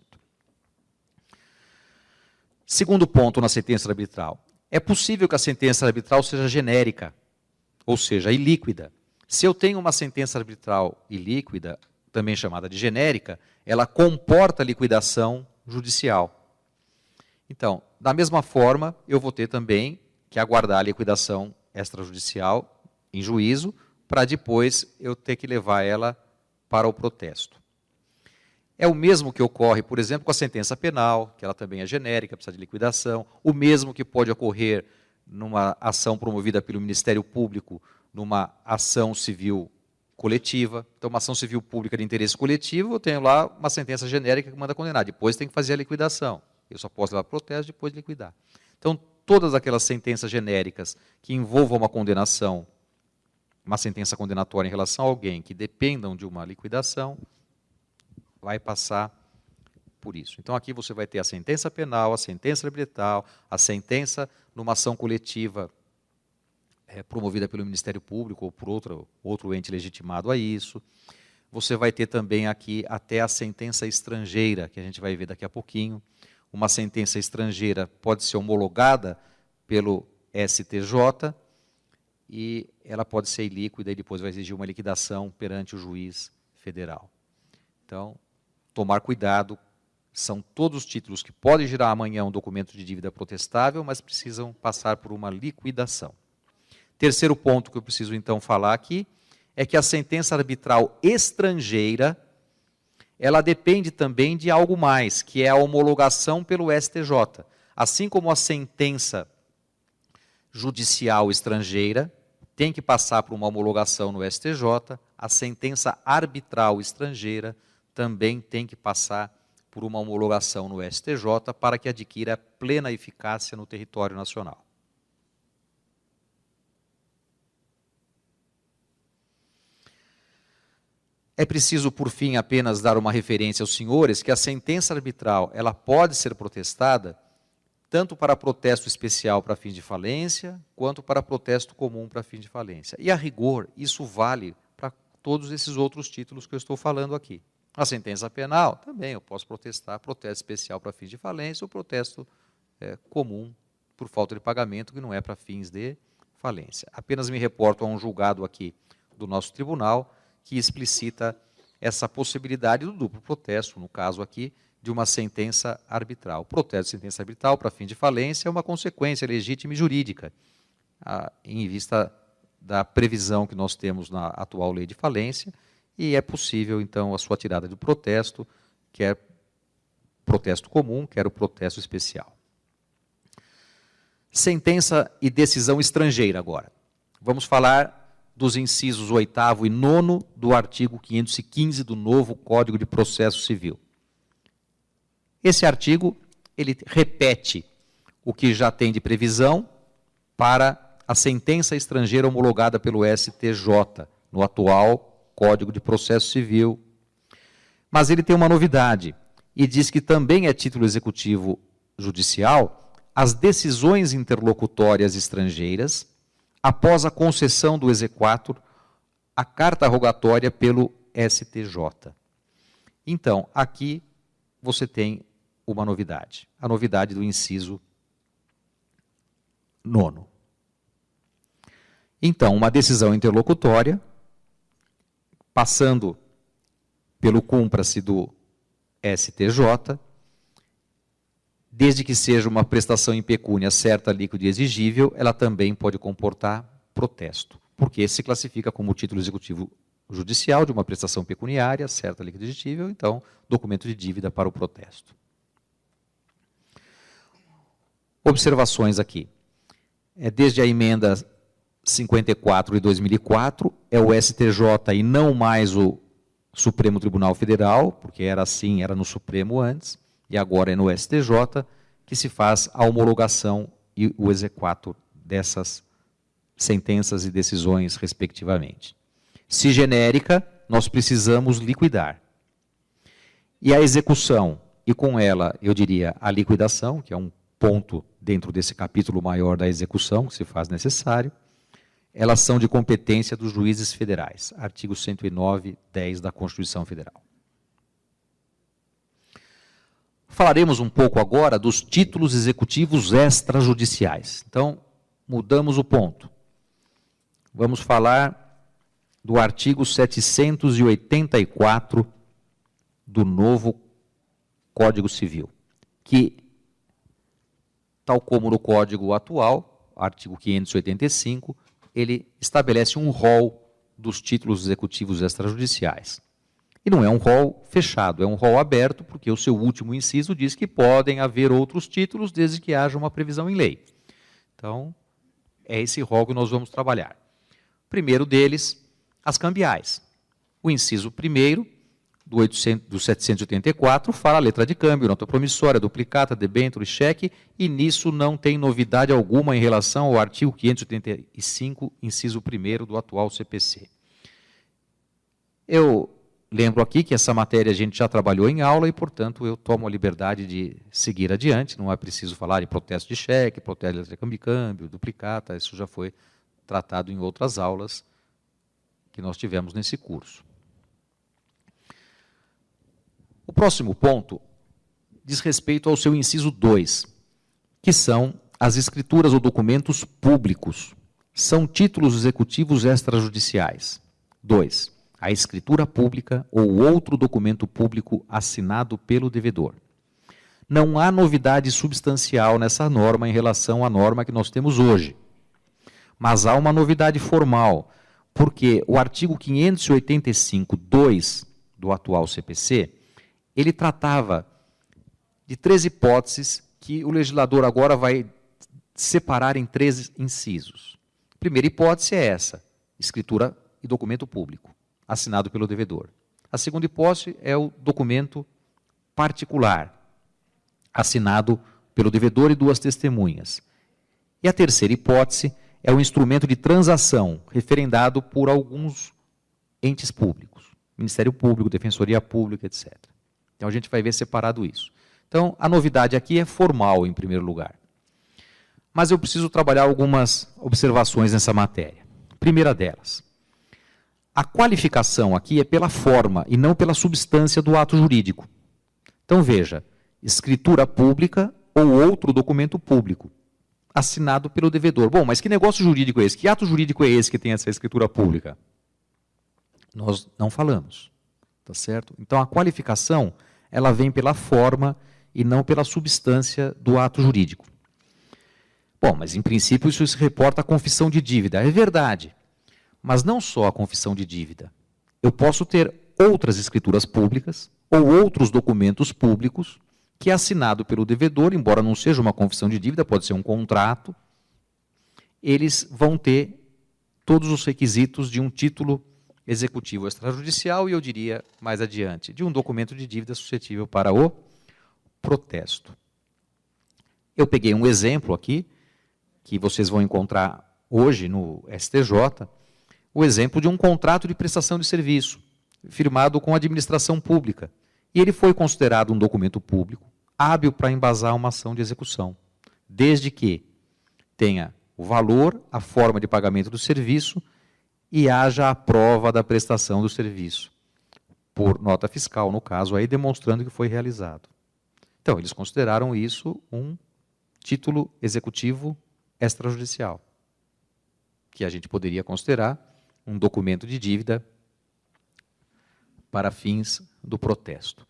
Segundo ponto na sentença arbitral. É possível que a sentença arbitral seja genérica, ou seja, ilíquida. Se eu tenho uma sentença arbitral ilíquida, também chamada de genérica, ela comporta liquidação judicial. Então, da mesma forma, eu vou ter também que aguardar a liquidação extrajudicial em juízo, para depois eu ter que levar ela para o protesto. É o mesmo que ocorre, por exemplo, com a sentença penal, que ela também é genérica, precisa de liquidação. O mesmo que pode ocorrer numa ação promovida pelo Ministério Público, numa ação civil coletiva. Então, uma ação civil pública de interesse coletivo, eu tenho lá uma sentença genérica que manda condenar. Depois tem que fazer a liquidação. Eu só posso levar para o protesto, depois liquidar. Então, todas aquelas sentenças genéricas que envolvam uma condenação, uma sentença condenatória em relação a alguém que dependam de uma liquidação, vai passar por isso. Então, aqui você vai ter a sentença penal, a sentença arbitral, a sentença numa ação coletiva promovida pelo Ministério Público ou por outro ente legitimado a isso. Você vai ter também aqui até a sentença estrangeira, que a gente vai ver daqui a pouquinho. Uma sentença estrangeira pode ser homologada pelo STJ e ela pode ser ilíquida e depois vai exigir uma liquidação perante o juiz federal. Então, tomar cuidado, são todos os títulos que podem gerar amanhã um documento de dívida protestável, mas precisam passar por uma liquidação. Terceiro ponto que eu preciso então falar aqui, é que a sentença arbitral estrangeira, ela depende também de algo mais, que é a homologação pelo STJ. Assim como a sentença judicial estrangeira tem que passar por uma homologação no STJ, a sentença arbitral estrangeira também tem que passar por uma homologação no STJ para que adquira plena eficácia no território nacional. É preciso, por fim, apenas dar uma referência aos senhores que a sentença arbitral ela pode ser protestada tanto para protesto especial para fim de falência, quanto para protesto comum para fim de falência. E, a rigor, isso vale para todos esses outros títulos que eu estou falando aqui. A sentença penal, também eu posso protestar protesto especial para fins de falência ou protesto comum por falta de pagamento, que não é para fins de falência. Apenas me reporto a um julgado aqui do nosso tribunal, que explicita essa possibilidade do duplo protesto, no caso aqui, de uma sentença arbitral. O protesto de sentença arbitral para fim de falência é uma consequência legítima e jurídica, em vista da previsão que nós temos na atual lei de falência, e é possível, então, a sua tirada de protesto, quer protesto comum, quer o protesto especial. Sentença e decisão estrangeira agora. Vamos falar dos incisos 8º e 9º do artigo 515 do novo Código de Processo Civil. Esse artigo, ele repete o que já tem de previsão para a sentença estrangeira homologada pelo STJ, no atual Código de Processo Civil. Mas ele tem uma novidade, e diz que também é título executivo judicial as decisões interlocutórias estrangeiras após a concessão do exequatur, a carta rogatória pelo STJ. Então, aqui você tem uma novidade, a novidade do inciso 9º. Então, uma decisão interlocutória, passando pelo cúmplice do STJ, desde que seja uma prestação em pecúnia certa, líquida e exigível, ela também pode comportar protesto, porque se classifica como título executivo judicial de uma prestação pecuniária, certa, líquida e exigível, então, documento de dívida para o protesto. Observações aqui. Desde a emenda 54 de 2004, é o STJ e não mais o Supremo Tribunal Federal, porque era assim, era no Supremo antes, e agora é no STJ, que se faz a homologação e o exequatur dessas sentenças e decisões, respectivamente. Se genérica, nós precisamos liquidar. E a execução, e com ela, eu diria, a liquidação, que é um ponto dentro desse capítulo maior da execução, que se faz necessário, elas são de competência dos juízes federais, artigo 109, 10 da Constituição Federal. Falaremos um pouco agora dos títulos executivos extrajudiciais. Então, mudamos o ponto. Vamos falar do artigo 784 do novo Código Civil, que, tal como no Código atual, artigo 585, ele estabelece um rol dos títulos executivos extrajudiciais. E não é um rol fechado, é um rol aberto, porque o seu último inciso diz que podem haver outros títulos desde que haja uma previsão em lei. Então, é esse rol que nós vamos trabalhar. O primeiro deles, as cambiais. O inciso 1º do 784 fala a letra de câmbio, nota promissória, duplicata, debênture, cheque, e nisso não tem novidade alguma em relação ao artigo 585, inciso 1º do atual CPC. Eu lembro aqui que essa matéria a gente já trabalhou em aula e, portanto, eu tomo a liberdade de seguir adiante, não é preciso falar em protesto de cheque, protesto de letra de câmbio, duplicata, isso já foi tratado em outras aulas que nós tivemos nesse curso. O próximo ponto diz respeito ao seu inciso 2, que são as escrituras ou documentos públicos. São títulos executivos extrajudiciais. 2. A escritura pública ou outro documento público assinado pelo devedor. Não há novidade substancial nessa norma em relação à norma que nós temos hoje. Mas há uma novidade formal, porque o artigo 585.2 do atual CPC, ele tratava de 3 hipóteses que o legislador agora vai separar em 3 incisos. A primeira hipótese é essa, escritura e documento público, assinado pelo devedor. A segunda hipótese é o documento particular, assinado pelo devedor e 2 testemunhas. E a terceira hipótese é o instrumento de transação, referendado por alguns entes públicos, Ministério Público, Defensoria Pública, etc. Então, a gente vai ver separado isso. Então, a novidade aqui é formal, em primeiro lugar. Mas eu preciso trabalhar algumas observações nessa matéria. Primeira delas, a qualificação aqui é pela forma e não pela substância do ato jurídico. Então, veja, escritura pública ou outro documento público, assinado pelo devedor. Bom, mas que negócio jurídico é esse? Que ato jurídico é esse que tem essa escritura pública? Nós não falamos, tá certo? Então, a qualificação, ela vem pela forma e não pela substância do ato jurídico. Bom, mas em princípio isso se reporta à confissão de dívida. É verdade, mas não só a confissão de dívida. Eu posso ter outras escrituras públicas ou outros documentos públicos que é assinado pelo devedor, embora não seja uma confissão de dívida, pode ser um contrato, eles vão ter todos os requisitos de um título executivo extrajudicial e, eu diria, mais adiante, de um documento de dívida suscetível para o protesto. Eu peguei um exemplo aqui, que vocês vão encontrar hoje no STJ, o exemplo de um contrato de prestação de serviço, firmado com a administração pública. E ele foi considerado um documento público, hábil para embasar uma ação de execução, desde que tenha o valor, a forma de pagamento do serviço e haja a prova da prestação do serviço. por nota fiscal, no caso, aí demonstrando que foi realizado. Então, eles consideraram isso um título executivo extrajudicial, que a gente poderia considerar um documento de dívida para fins do protesto.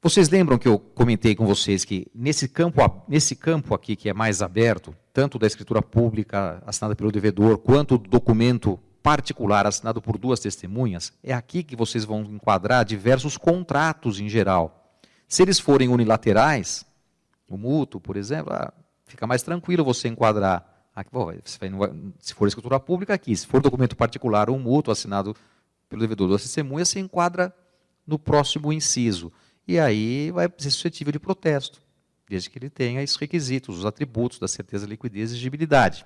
Vocês lembram que eu comentei com vocês que nesse campo aqui que é mais aberto, tanto da escritura pública assinada pelo devedor, quanto do documento particular assinado por duas testemunhas, é aqui que vocês vão enquadrar diversos contratos em geral. Se eles forem unilaterais, o mútuo, por exemplo, fica mais tranquilo você enquadrar. Aqui, bom, se for escritura pública, aqui. Se for documento particular ou mútuo assinado pelo devedor ou duas testemunhas, você enquadra no próximo inciso. E aí vai ser suscetível de protesto, desde que ele tenha esses requisitos, os atributos da certeza, liquidez e exigibilidade.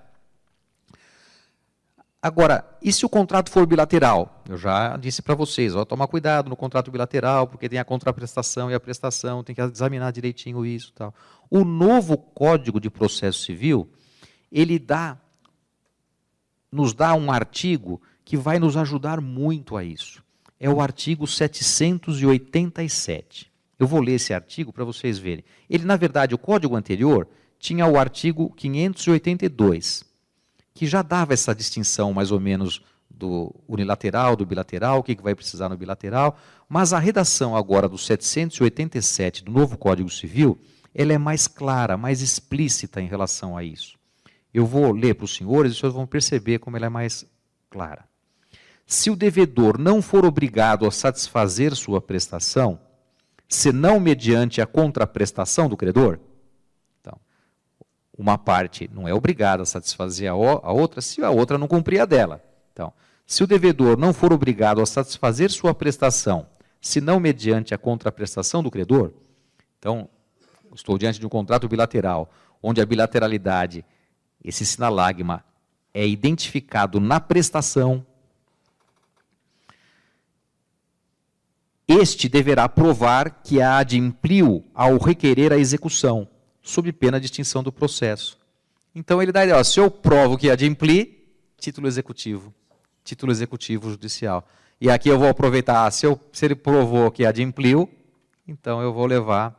Agora, e se o contrato for bilateral? Eu já disse para vocês, tomar cuidado no contrato bilateral, porque tem a contraprestação e a prestação, tem que examinar direitinho isso. Tal. O novo Código de Processo Civil, ele nos dá um artigo que vai nos ajudar muito a isso. É o artigo 787. Eu vou ler esse artigo para vocês verem. Ele, na verdade, o código anterior tinha o artigo 582, que já dava essa distinção, mais ou menos, do unilateral, do bilateral, o que vai precisar no bilateral, mas a redação agora do 787 do novo Código Civil, ela é mais clara, mais explícita em relação a isso. Eu vou ler para os senhores e os senhores vão perceber como ela é mais clara. Se o devedor não for obrigado a satisfazer sua prestação, senão mediante a contraprestação do credor, então, uma parte não é obrigada a satisfazer a outra se a outra não cumprir a dela. Então, se o devedor não for obrigado a satisfazer sua prestação, senão mediante a contraprestação do credor, então, estou diante de um contrato bilateral, onde a bilateralidade, esse sinalagma, é identificado na prestação, este deverá provar que a adimpliu ao requerer a execução, sob pena de extinção do processo. Então, ele dá a ideia, se eu provo que adimpli, título executivo judicial. E aqui eu vou aproveitar, se ele provou que adimpliu, então eu vou levar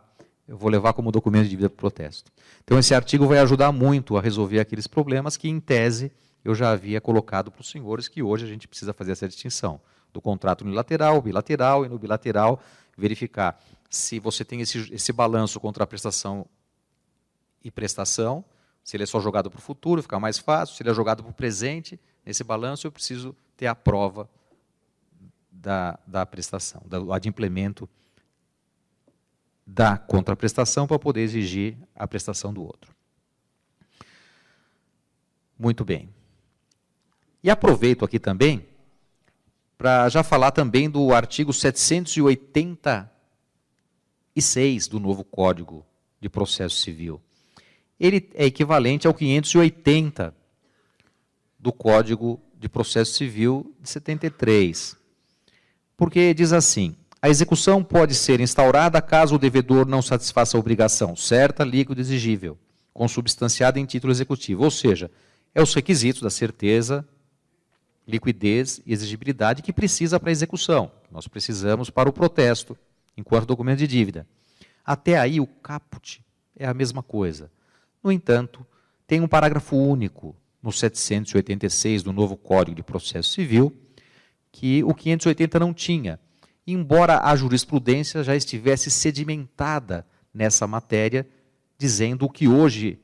como documento de dívida para o protesto. Então, esse artigo vai ajudar muito a resolver aqueles problemas que, em tese, eu já havia colocado para os senhores, que hoje a gente precisa fazer essa distinção do contrato unilateral, bilateral, e no bilateral verificar se você tem esse balanço contra a prestação e prestação, se ele é só jogado para o futuro, fica mais fácil, se ele é jogado para o presente, nesse balanço eu preciso ter a prova da prestação, do adimplemento da contraprestação para poder exigir a prestação do outro. Muito bem. E aproveito aqui também para já falar também do artigo 786 do novo Código de Processo Civil. Ele é equivalente ao 580 do Código de Processo Civil de 73. Porque diz assim: a execução pode ser instaurada caso o devedor não satisfaça a obrigação certa, líquida e exigível, consubstanciada em título executivo. Ou seja, é os requisitos da certeza, liquidez e exigibilidade que precisa para a execução. Nós precisamos para o protesto, enquanto documento de dívida. Até aí, o caput é a mesma coisa. No entanto, tem um parágrafo único no 786 do novo Código de Processo Civil, que o 580 não tinha, embora a jurisprudência já estivesse sedimentada nessa matéria, dizendo o que hoje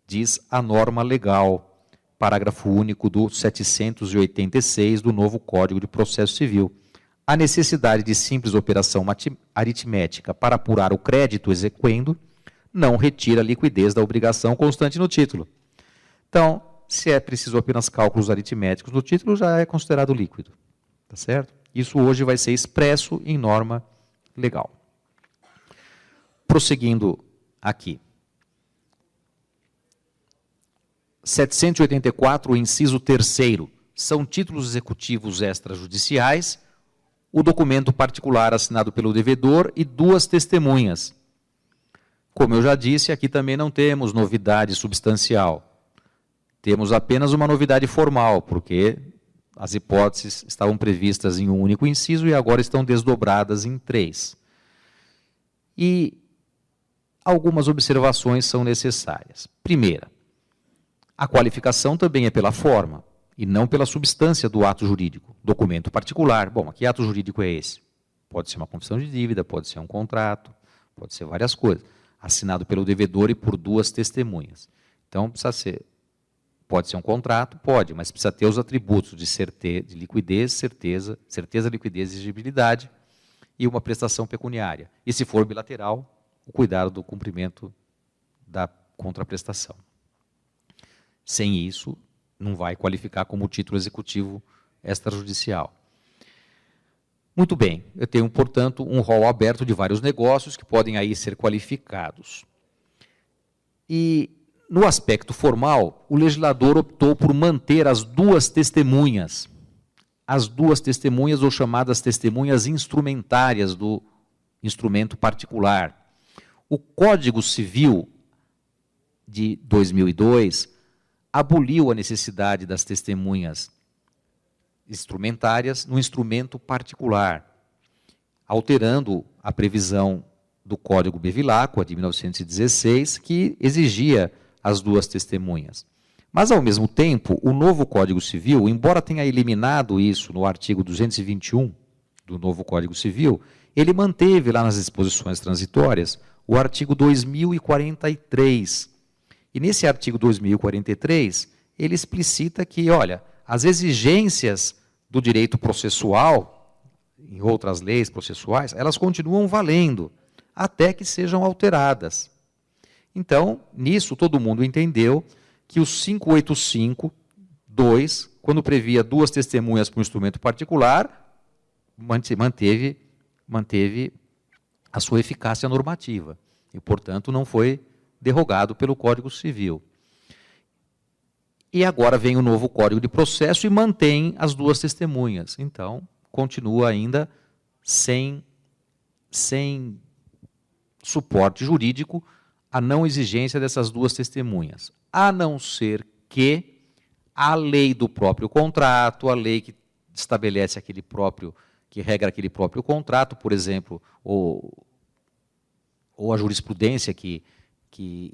diz a norma legal, parágrafo único do 786 do novo Código de Processo Civil. A necessidade de simples operação aritmética para apurar o crédito exequendo não retira a liquidez da obrigação constante no título. Então, se é preciso apenas cálculos aritméticos no título, já é considerado líquido. Tá certo? Isso hoje vai ser expresso em norma legal. Prosseguindo aqui. 784, o inciso 3º, são títulos executivos extrajudiciais, o documento particular assinado pelo devedor e duas testemunhas. Como eu já disse, aqui também não temos novidade substancial. Temos apenas uma novidade formal, porque As hipóteses estavam previstas em um único inciso e agora estão desdobradas em 3. E algumas observações são necessárias. Primeira, a qualificação também é pela forma e não pela substância do ato jurídico. Documento particular. Bom, que ato jurídico é esse? Pode ser uma confissão de dívida, pode ser um contrato, pode ser várias coisas. Assinado pelo devedor e por 2 testemunhas. Então, pode ser um contrato? Pode, mas precisa ter os atributos de liquidez, certeza, liquidez e exigibilidade e uma prestação pecuniária. E se for bilateral, o cuidado do cumprimento da contraprestação. Sem isso, não vai qualificar como título executivo extrajudicial. Muito bem, eu tenho, portanto, um rol aberto de vários negócios que podem aí ser qualificados. E, no aspecto formal, o legislador optou por manter as 2 testemunhas. As 2 testemunhas, ou chamadas testemunhas instrumentárias do instrumento particular. O Código Civil de 2002 aboliu a necessidade das testemunhas instrumentárias no instrumento particular, alterando a previsão do Código Bevilacqua, de 1916, que exigia as 2 testemunhas. Mas, ao mesmo tempo, o novo Código Civil, embora tenha eliminado isso no artigo 221 do novo Código Civil, ele manteve lá nas disposições transitórias o artigo 2043. E nesse artigo 2043, ele explicita que, olha, as exigências do direito processual, em outras leis processuais, elas continuam valendo, até que sejam alteradas. Então, nisso, todo mundo entendeu que o 585-2, quando previa 2 testemunhas para um instrumento particular, manteve a sua eficácia normativa. E, portanto, não foi derrogado pelo Código Civil. E agora vem o novo Código de Processo e mantém as 2 testemunhas. Então, continua ainda sem suporte jurídico a não exigência dessas 2 testemunhas, a não ser que a lei do próprio contrato, a lei que estabelece que regra aquele próprio contrato, por exemplo, ou a jurisprudência que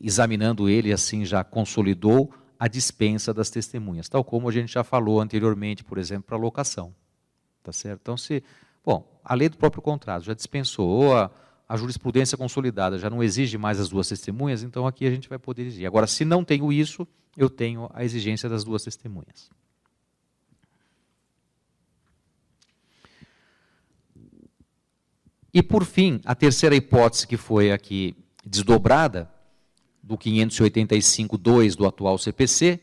examinando ele assim já consolidou a dispensa das testemunhas, tal como a gente já falou anteriormente, por exemplo, para a locação. Tá certo? Então, a lei do próprio contrato já dispensou, ou a jurisprudência consolidada já não exige mais as 2 testemunhas, então aqui a gente vai poder exigir. Agora, se não tenho isso, eu tenho a exigência das 2 testemunhas. E, por fim, a terceira hipótese que foi aqui desdobrada, do 585-2 do atual CPC,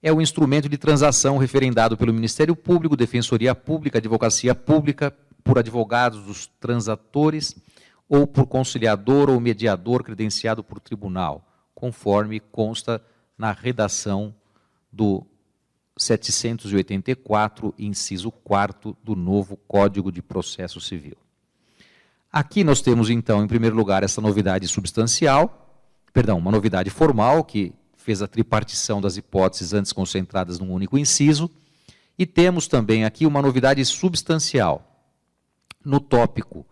é o instrumento de transação referendado pelo Ministério Público, Defensoria Pública, Advocacia Pública, por advogados dos transatores, ou por conciliador ou mediador credenciado por tribunal, conforme consta na redação do 784, inciso 4º do novo Código de Processo Civil. Aqui nós temos, então, em primeiro lugar, essa novidade uma novidade formal, que fez a tripartição das hipóteses antes concentradas num único inciso, e temos também aqui uma novidade substancial, no tópico,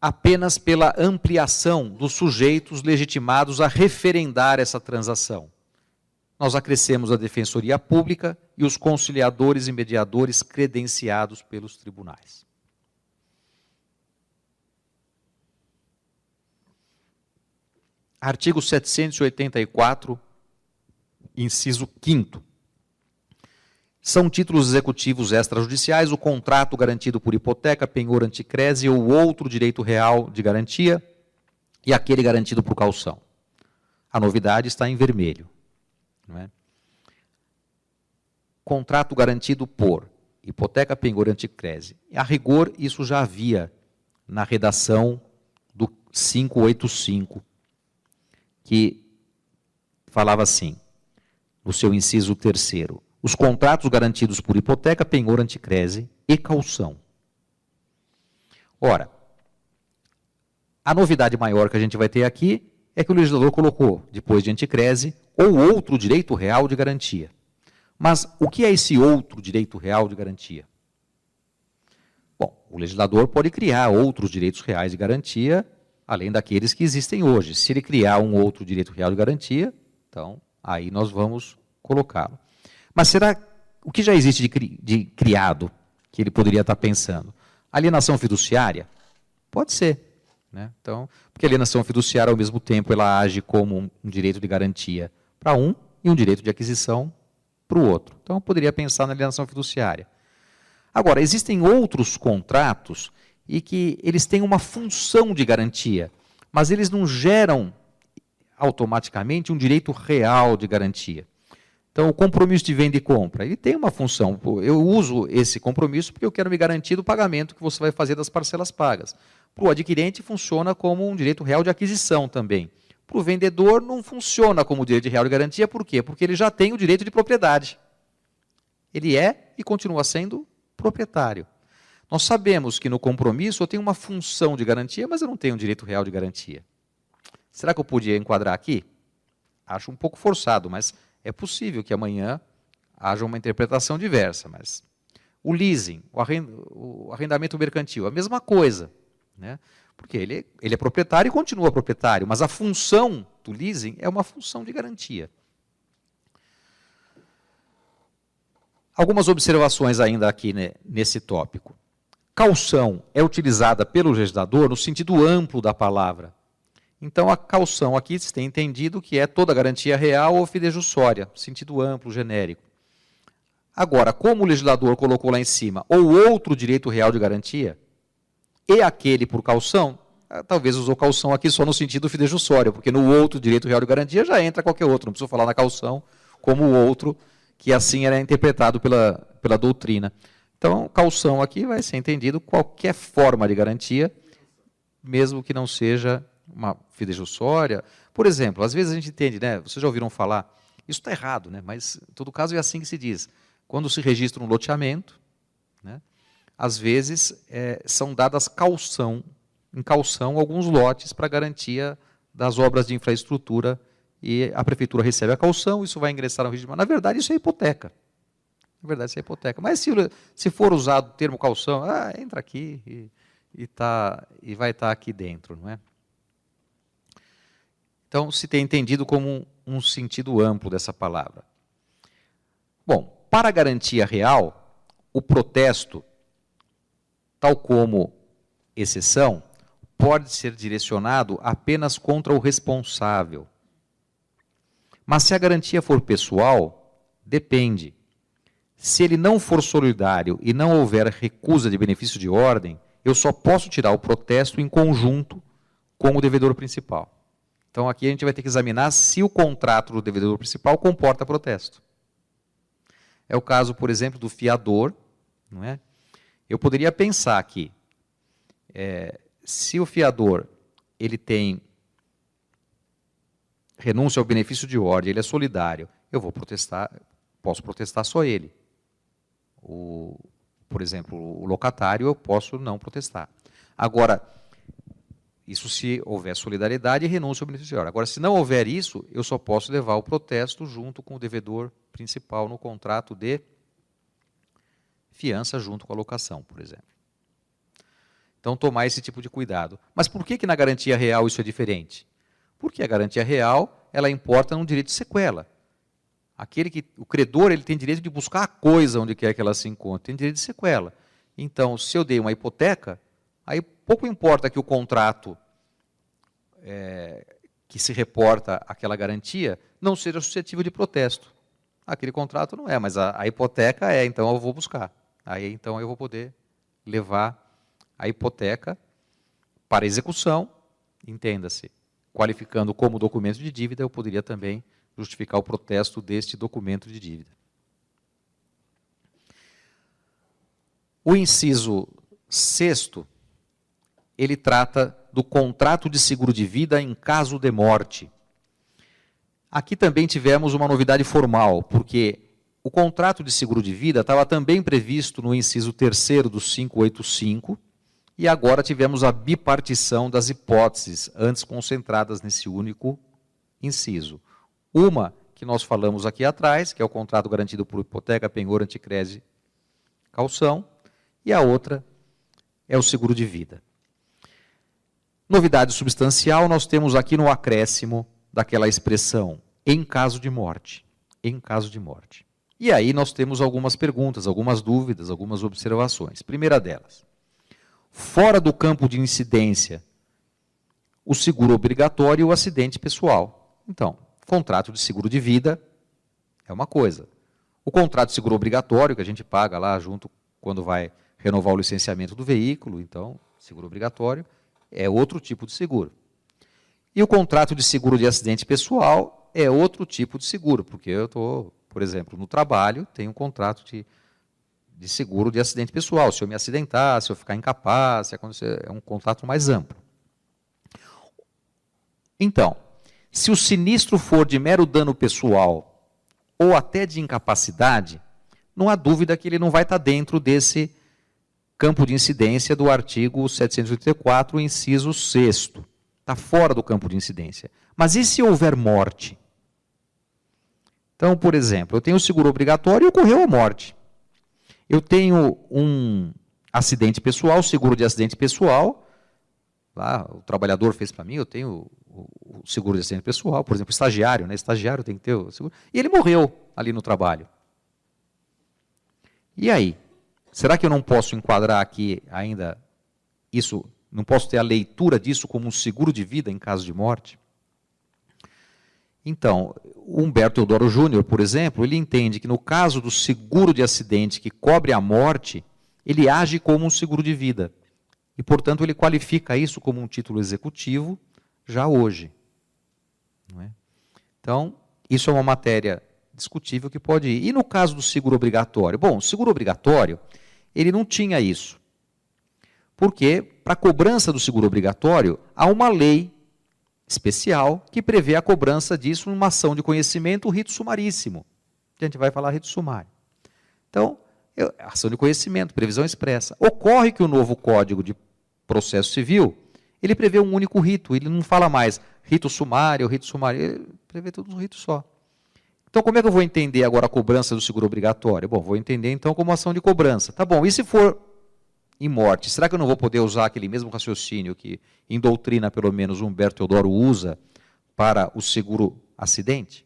apenas pela ampliação dos sujeitos legitimados a referendar essa transação. Nós acrescemos a Defensoria Pública e os conciliadores e mediadores credenciados pelos tribunais. Artigo 784, inciso 5º. São títulos executivos extrajudiciais o contrato garantido por hipoteca, penhor anticrese ou outro direito real de garantia e aquele garantido por caução. A novidade está em vermelho. Não é? Contrato garantido por hipoteca, penhor anticrese. A rigor, isso já havia na redação do 585, que falava assim, no seu inciso 3º, os contratos garantidos por hipoteca, penhor anticrese e caução. Ora, a novidade maior que a gente vai ter aqui é que o legislador colocou, depois de anticrese, ou outro direito real de garantia. Mas o que é esse outro direito real de garantia? Bom, o legislador pode criar outros direitos reais de garantia, além daqueles que existem hoje. Se ele criar um outro direito real de garantia, então aí nós vamos colocá-lo. Mas será o que já existe de criado que ele poderia estar pensando? Alienação fiduciária? Pode ser. Né? Então, porque a alienação fiduciária, ao mesmo tempo, ela age como um direito de garantia para um e um direito de aquisição para o outro. Então, eu poderia pensar na alienação fiduciária. Agora, existem outros contratos e que eles têm uma função de garantia, mas eles não geram automaticamente um direito real de garantia. Então, o compromisso de venda e compra, ele tem uma função. Eu uso esse compromisso porque eu quero me garantir do pagamento que você vai fazer das parcelas pagas. Para o adquirente, funciona como um direito real de aquisição também. Para o vendedor, não funciona como direito real de garantia. Por quê? Porque ele já tem o direito de propriedade. Ele é e continua sendo proprietário. Nós sabemos que no compromisso eu tenho uma função de garantia, mas eu não tenho um direito real de garantia. Será que eu podia enquadrar aqui? Acho um pouco forçado, mas é possível que amanhã haja uma interpretação diversa. Mas o leasing, o arrendamento mercantil, a mesma coisa. Né? Porque ele é proprietário e continua proprietário, mas a função do leasing é uma função de garantia. Algumas observações ainda aqui, né, nesse tópico. Caução é utilizada pelo legislador no sentido amplo da palavra. Então, a caução aqui se tem entendido que é toda garantia real ou fidejussória, sentido amplo, genérico. Agora, como o legislador colocou lá em cima, ou outro direito real de garantia, e aquele por caução, talvez usou caução aqui só no sentido fidejussório, porque no outro direito real de garantia já entra qualquer outro, não preciso falar na caução como o outro, que assim era interpretado pela doutrina. Então, caução aqui vai ser entendido qualquer forma de garantia, mesmo que não seja uma fidejussória. Por exemplo, às vezes a gente entende, né, vocês já ouviram falar, isso está errado, né, mas em todo caso é assim que se diz. Quando se registra um loteamento, né, às vezes são dadas em caução alguns lotes para garantia das obras de infraestrutura e a prefeitura recebe a caução, isso vai ingressar no regime. Na verdade, isso é hipoteca. Na verdade, isso é hipoteca. Mas se for usado o termo caução, entra aqui e vai estar aqui dentro, não é? Então, se tem entendido como um sentido amplo dessa palavra. Bom, para a garantia real, o protesto, tal como exceção, pode ser direcionado apenas contra o responsável. Mas se a garantia for pessoal, depende. Se ele não for solidário e não houver recusa de benefício de ordem, eu só posso tirar o protesto em conjunto com o devedor principal. Então, aqui a gente vai ter que examinar se o contrato do devedor principal comporta protesto. É o caso, por exemplo, do fiador. Não é? Eu poderia pensar que, se o fiador ele tem renúncia ao benefício de ordem, ele é solidário, eu vou protestar, posso protestar só ele. Por exemplo, o locatário, eu posso não protestar. Agora, isso se houver solidariedade e renúncia ao benefício de ordem. Agora, se não houver isso, eu só posso levar o protesto junto com o devedor principal no contrato de fiança junto com a locação, por exemplo. Então, tomar esse tipo de cuidado. Mas por que na garantia real isso é diferente? Porque a garantia real, ela importa num direito de sequela. O credor ele tem direito de buscar a coisa onde quer que ela se encontre, tem direito de sequela. Então, se eu dei uma hipoteca, aí pouco importa que o contrato que se reporta àquela garantia não seja suscetível de protesto. Aquele contrato não é, mas a hipoteca então eu vou buscar. Aí então eu vou poder levar a hipoteca para execução, entenda-se. Qualificando como documento de dívida, eu poderia também justificar o protesto deste documento de dívida. O inciso 6º, ele trata do contrato de seguro de vida em caso de morte. Aqui também tivemos uma novidade formal, porque o contrato de seguro de vida estava também previsto no inciso 3º do 585, e agora tivemos a bipartição das hipóteses, antes concentradas nesse único inciso. Uma que nós falamos aqui atrás, que é o contrato garantido por hipoteca, penhor, anticrese, caução, e a outra é o seguro de vida. Novidade substancial, nós temos aqui no acréscimo daquela expressão, em caso de morte. Em caso de morte. E aí nós temos algumas perguntas, algumas dúvidas, algumas observações. Primeira delas, fora do campo de incidência, o seguro obrigatório e o acidente pessoal. Então, contrato de seguro de vida é uma coisa. O contrato de seguro obrigatório, que a gente paga lá junto quando vai renovar o licenciamento do veículo, então, seguro obrigatório, é outro tipo de seguro. E o contrato de seguro de acidente pessoal é outro tipo de seguro, porque eu estou, por exemplo, no trabalho, tenho um contrato de seguro de acidente pessoal. Se eu me acidentar, se eu ficar incapaz, se acontecer, é um contrato mais amplo. Então, se o sinistro for de mero dano pessoal ou até de incapacidade, não há dúvida que ele não vai estar dentro desse campo de incidência do artigo 784, inciso 6º. Está fora do campo de incidência. Mas e se houver morte? Então, por exemplo, eu tenho o seguro obrigatório e ocorreu a morte. Eu tenho um acidente pessoal, seguro de acidente pessoal, lá, o trabalhador fez para mim, eu tenho o seguro de acidente pessoal, por exemplo, estagiário, né? Estagiário tem que ter o seguro. E ele morreu ali no trabalho. E aí? Será que eu não posso enquadrar aqui ainda isso, não posso ter a leitura disso como um seguro de vida em caso de morte? Então, o Humberto Teodoro Júnior, por exemplo, ele entende que no caso do seguro de acidente que cobre a morte, ele age como um seguro de vida. E, portanto, ele qualifica isso como um título executivo já hoje. Não é? Então, isso é uma matéria discutível que pode ir. E no caso do seguro obrigatório? Bom, o seguro obrigatório, ele não tinha isso. Porque, para a cobrança do seguro obrigatório, há uma lei especial que prevê a cobrança disso numa ação de conhecimento, o rito sumaríssimo. A gente vai falar rito sumário. Então, ação de conhecimento, previsão expressa. Ocorre que o novo Código de Processo Civil, ele prevê um único rito, ele não fala mais rito sumário, ele prevê tudo num rito só. Então, como é que eu vou entender agora a cobrança do seguro obrigatório? Bom, vou entender então como ação de cobrança. Tá bom, e se for em morte, será que eu não vou poder usar aquele mesmo raciocínio que, em doutrina, pelo menos, Humberto Teodoro usa para o seguro acidente?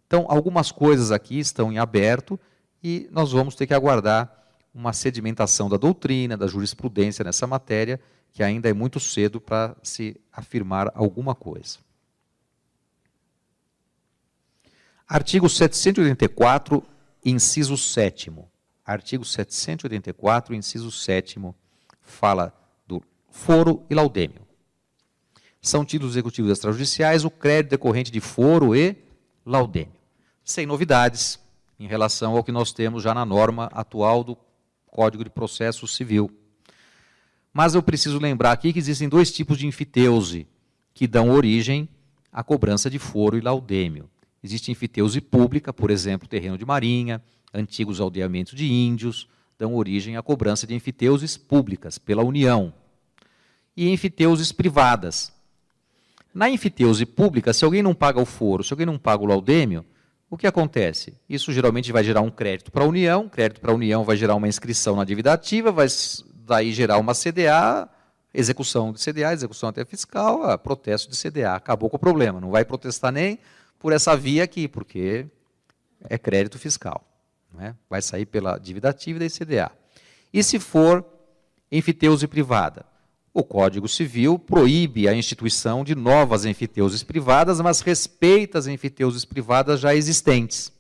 Então, algumas coisas aqui estão em aberto e nós vamos ter que aguardar uma sedimentação da doutrina, da jurisprudência nessa matéria, que ainda é muito cedo para se afirmar alguma coisa. Artigo 784, inciso 7º. Artigo 784, inciso 7º, fala do foro e laudêmio. São títulos executivos extrajudiciais o crédito decorrente de foro e laudêmio. Sem novidades em relação ao que nós temos já na norma atual do Código de Processo Civil. Mas eu preciso lembrar aqui que existem dois tipos de enfiteuse que dão origem à cobrança de foro e laudêmio. Existe enfiteuse pública, por exemplo, terreno de marinha, antigos aldeamentos de índios, dão origem à cobrança de enfiteuses públicas pela União. E enfiteuses privadas. Na enfiteuse pública, se alguém não paga o foro, se alguém não paga o laudêmio, o que acontece? Isso geralmente vai gerar um crédito para a União, crédito para a União vai gerar uma inscrição na dívida ativa, vai daí gerar uma CDA, execução de CDA, execução até fiscal, protesto de CDA. Acabou com o problema, não vai protestar nem por essa via aqui, porque é crédito fiscal. Né? Vai sair pela dívida ativa e CDA. E se for enfiteuse privada? O Código Civil proíbe a instituição de novas enfiteuses privadas, mas respeita as enfiteuses privadas já existentes.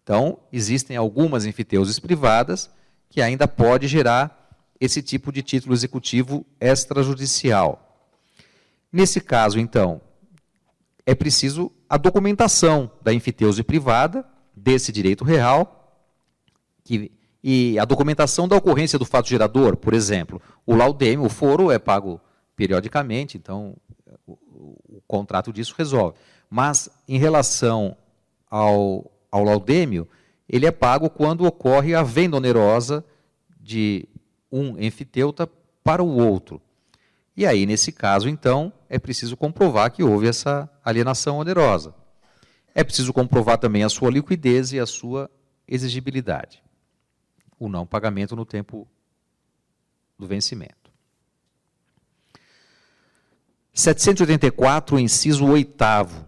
Então, existem algumas enfiteuses privadas que ainda pode gerar esse tipo de título executivo extrajudicial. Nesse caso, então, é preciso a documentação da enfiteuse privada, desse direito real, e a documentação da ocorrência do fato gerador, por exemplo, o laudêmio, o foro é pago periodicamente, então o contrato disso resolve. Mas, em relação ao laudêmio, ele é pago quando ocorre a venda onerosa de um enfiteuta para o outro. E aí, nesse caso, então, é preciso comprovar que houve essa alienação onerosa. É preciso comprovar também a sua liquidez e a sua exigibilidade. O não pagamento no tempo do vencimento. 784, inciso 8º.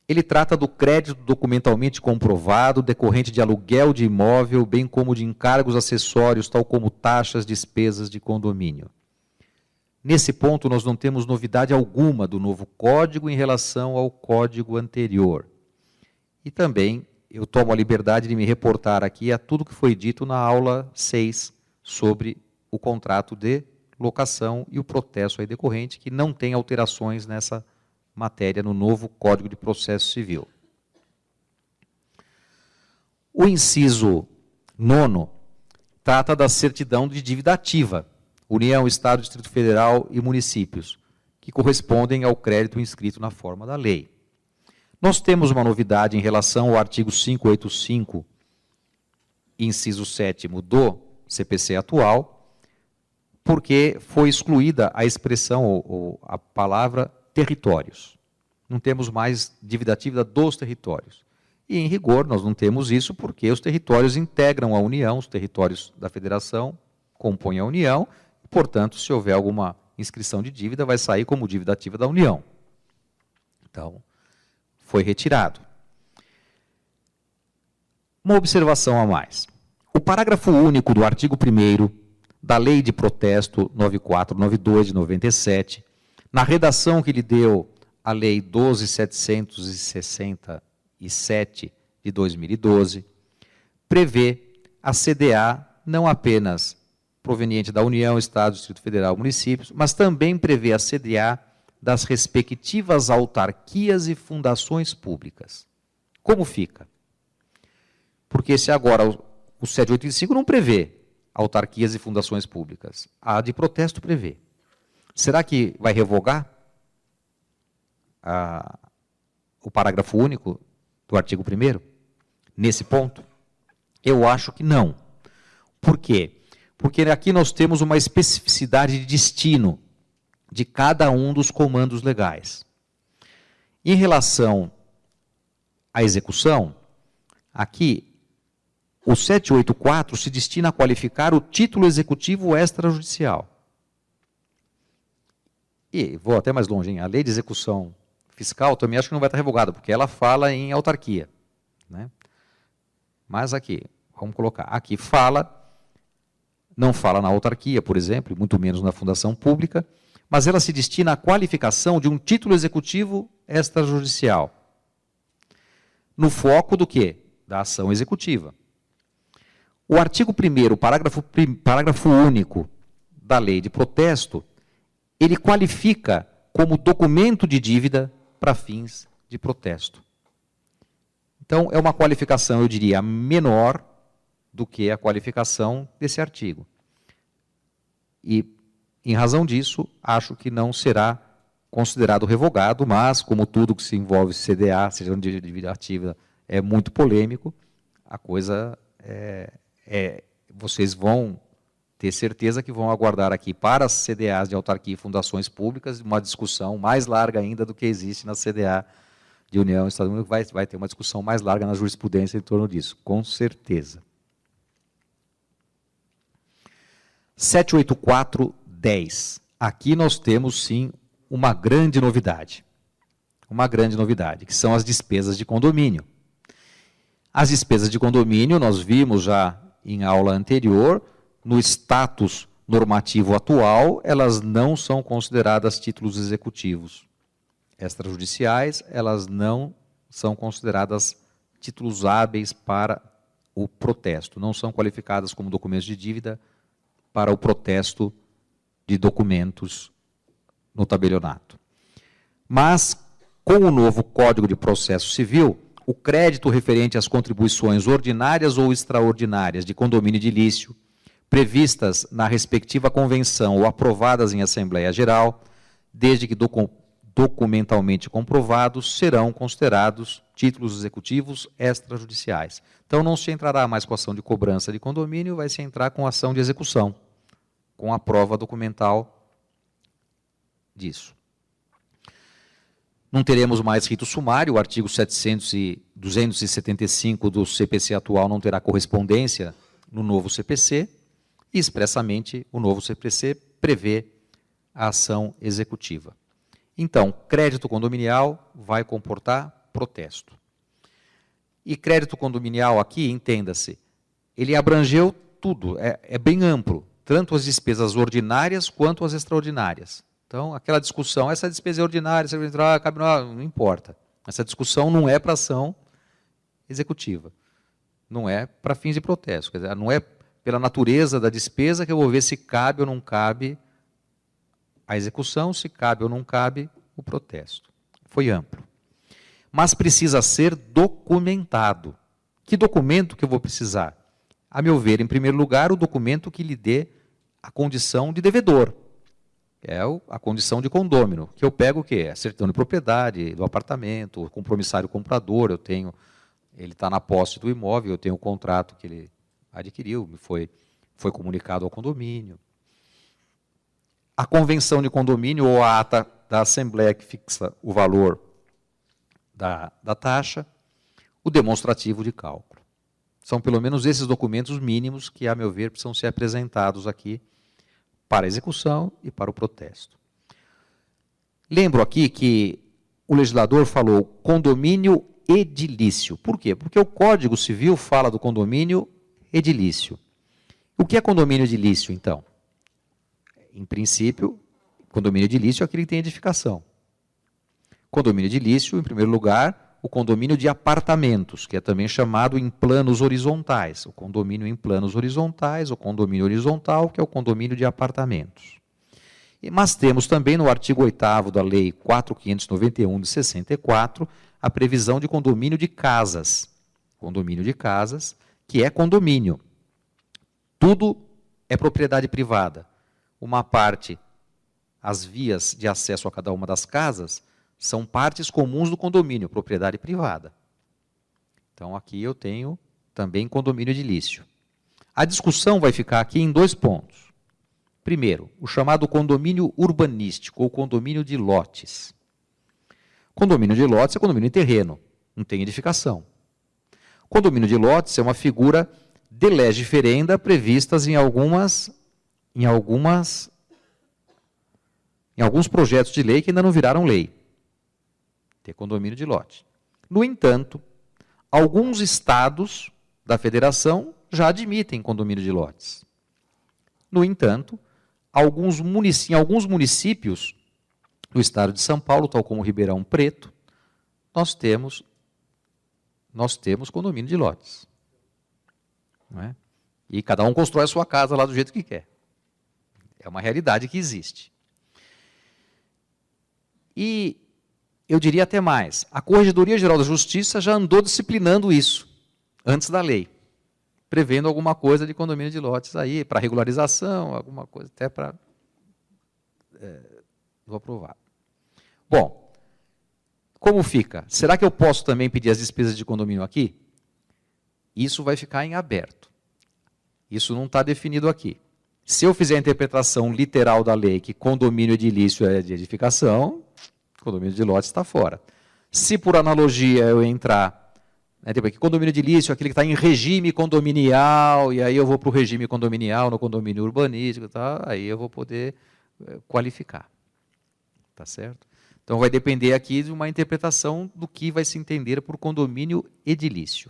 Ele trata do crédito documentalmente comprovado decorrente de aluguel de imóvel, bem como de encargos acessórios, tal como taxas, despesas de condomínio. Nesse ponto, nós não temos novidade alguma do novo código em relação ao código anterior. E também eu tomo a liberdade de me reportar aqui a tudo que foi dito na aula 6 sobre o contrato de locação e o protesto aí decorrente, que não tem alterações nessa matéria no novo Código de Processo Civil. O inciso 9 trata da certidão de dívida ativa, União, Estado, Distrito Federal e municípios, que correspondem ao crédito inscrito na forma da lei. Nós temos uma novidade em relação ao artigo 585, inciso 7º do CPC atual, porque foi excluída a expressão ou a palavra territórios. Não temos mais dívida ativa dos territórios. E, em rigor, nós não temos isso porque os territórios integram a União, os territórios da Federação compõem a União, e, portanto, se houver alguma inscrição de dívida, vai sair como dívida ativa da União. Então, foi retirado. Uma observação a mais. O parágrafo único do artigo 1º da Lei de Protesto 9492 de 97, na redação que lhe deu a Lei 12.767 de 2012, prevê a CDA não apenas proveniente da União, Estado, Distrito Federal, municípios, mas também prevê a CDA das respectivas autarquias e fundações públicas. Como fica? Porque se agora o 785 não prevê autarquias e fundações públicas, a de protesto prevê. Será que vai revogar o parágrafo único do artigo 1º, nesse ponto? Eu acho que não. Por quê? Porque aqui nós temos uma especificidade de destino de cada um dos comandos legais. Em relação à execução, aqui, o 784 se destina a qualificar o título executivo extrajudicial. E vou até mais longe, hein? A lei de execução fiscal também acho que não vai estar revogada, porque ela fala em autarquia, né? Mas aqui, vamos colocar, aqui não fala na autarquia, por exemplo, muito menos na fundação pública, mas ela se destina à qualificação de um título executivo extrajudicial. No foco do quê? Da ação executiva. O artigo 1º, parágrafo único da lei de protesto, ele qualifica como documento de dívida para fins de protesto. Então, é uma qualificação, eu diria, menor do que a qualificação desse artigo. E, em razão disso, acho que não será considerado revogado, mas, como tudo que se envolve CDA, seja de dívida ativa, é muito polêmico, a coisa vocês vão ter certeza que vão aguardar aqui para as CDAs de autarquia e fundações públicas uma discussão mais larga ainda do que existe na CDA de União e Estado Único, vai ter uma discussão mais larga na jurisprudência em torno disso, com certeza. 784-10. Aqui nós temos, sim, uma grande novidade. Uma grande novidade, que são as despesas de condomínio. As despesas de condomínio, nós vimos já em aula anterior, no status normativo atual, elas não são consideradas títulos executivos extrajudiciais, elas não são consideradas títulos hábeis para o protesto, não são qualificadas como documentos de dívida para o protesto de documentos no tabelionato. Mas, com o novo Código de Processo Civil, o crédito referente às contribuições ordinárias ou extraordinárias de condomínio edilício, previstas na respectiva convenção ou aprovadas em Assembleia Geral, desde que documentalmente comprovados, serão considerados títulos executivos extrajudiciais. Então, não se entrará mais com ação de cobrança de condomínio, vai se entrar com ação de execução, com a prova documental disso. Não teremos mais rito sumário, o artigo 275 do CPC atual não terá correspondência no novo CPC, e expressamente o novo CPC prevê a ação executiva. Então, crédito condominial vai comportar protesto. E crédito condominial aqui, entenda-se, ele abrangeu tudo, é bem amplo, tanto as despesas ordinárias quanto as extraordinárias. Então, aquela discussão, essa despesa é ordinária, cabe, não importa. Essa discussão não é para ação executiva, não é para fins de protesto, quer dizer, não é pela natureza da despesa que eu vou ver se cabe ou não cabe a execução, se cabe ou não cabe o protesto. Foi amplo. Mas precisa ser documentado. Que documento que eu vou precisar? A meu ver, em primeiro lugar, o documento que lhe dê a condição de devedor. É a condição de condômino, que eu pego o quê? A certidão de propriedade do apartamento, o compromissário comprador, ele está na posse do imóvel, eu tenho o contrato que ele adquiriu, foi comunicado ao condomínio. A convenção de condomínio ou a ata da assembleia que fixa o valor da taxa, o demonstrativo de cálculo. São pelo menos esses documentos mínimos que, a meu ver, precisam ser apresentados aqui para a execução e para o protesto. Lembro aqui que o legislador falou condomínio edilício. Por quê? Porque o Código Civil fala do condomínio edilício. O que é condomínio edilício, então? Em princípio, condomínio edilício é aquele que tem edificação. Condomínio edilício, em primeiro lugar, o condomínio de apartamentos, que é também chamado em planos horizontais. O condomínio em planos horizontais, o condomínio horizontal, que é o condomínio de apartamentos. Mas temos também no artigo 8º da Lei 4.591 de 64, a previsão de condomínio de casas. Condomínio de casas, que é condomínio. Tudo é propriedade privada. Uma parte, as vias de acesso a cada uma das casas, são partes comuns do condomínio, propriedade privada. Então, aqui eu tenho também condomínio edilício. A discussão vai ficar aqui em 2 pontos. Primeiro, o chamado condomínio urbanístico, ou condomínio de lotes. Condomínio de lotes é condomínio em terreno, não tem edificação. Condomínio de lotes é uma figura de lege ferenda previstas em alguns projetos de lei que ainda não viraram lei. Ter condomínio de lote. No entanto, alguns estados da federação já admitem condomínio de lotes. No entanto, em alguns municípios do estado de São Paulo, tal como Ribeirão Preto, nós temos condomínio de lotes. Não é? E cada um constrói a sua casa lá do jeito que quer. É uma realidade que existe. E eu diria até mais, a Corregedoria Geral da Justiça já andou disciplinando isso, antes da lei, prevendo alguma coisa de condomínio de lotes aí, para regularização, alguma coisa até para do aprovado. Bom, como fica? Será que eu posso também pedir as despesas de condomínio aqui? Isso vai ficar em aberto. Isso não está definido aqui. Se eu fizer a interpretação literal da lei que condomínio edilício é de edificação, condomínio de lotes está fora. Se por analogia eu entrar, tipo aqui, condomínio edilício, aquele que está em regime condominial, e aí eu vou para o regime condominial no condomínio urbanístico, tá? Aí eu vou poder qualificar. Tá certo? Então vai depender aqui de uma interpretação do que vai se entender por condomínio edilício.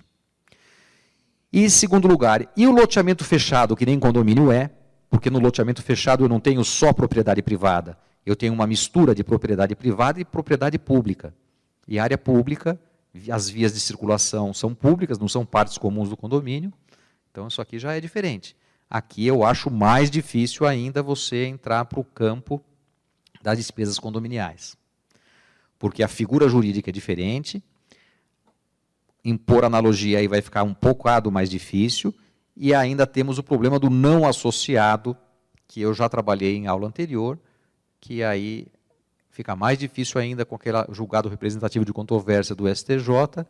E em segundo lugar, e o loteamento fechado, que nem condomínio é, porque no loteamento fechado eu não tenho só propriedade privada, eu tenho uma mistura de propriedade privada e propriedade pública. E área pública, as vias de circulação são públicas, não são partes comuns do condomínio. Então, isso aqui já é diferente. Aqui eu acho mais difícil ainda você entrar para o campo das despesas condominiais. Porque a figura jurídica é diferente, impor analogia aí vai ficar um bocado mais difícil, e ainda temos o problema do não associado, que eu já trabalhei em aula anterior, que aí fica mais difícil ainda com aquele julgado representativo de controvérsia do STJ,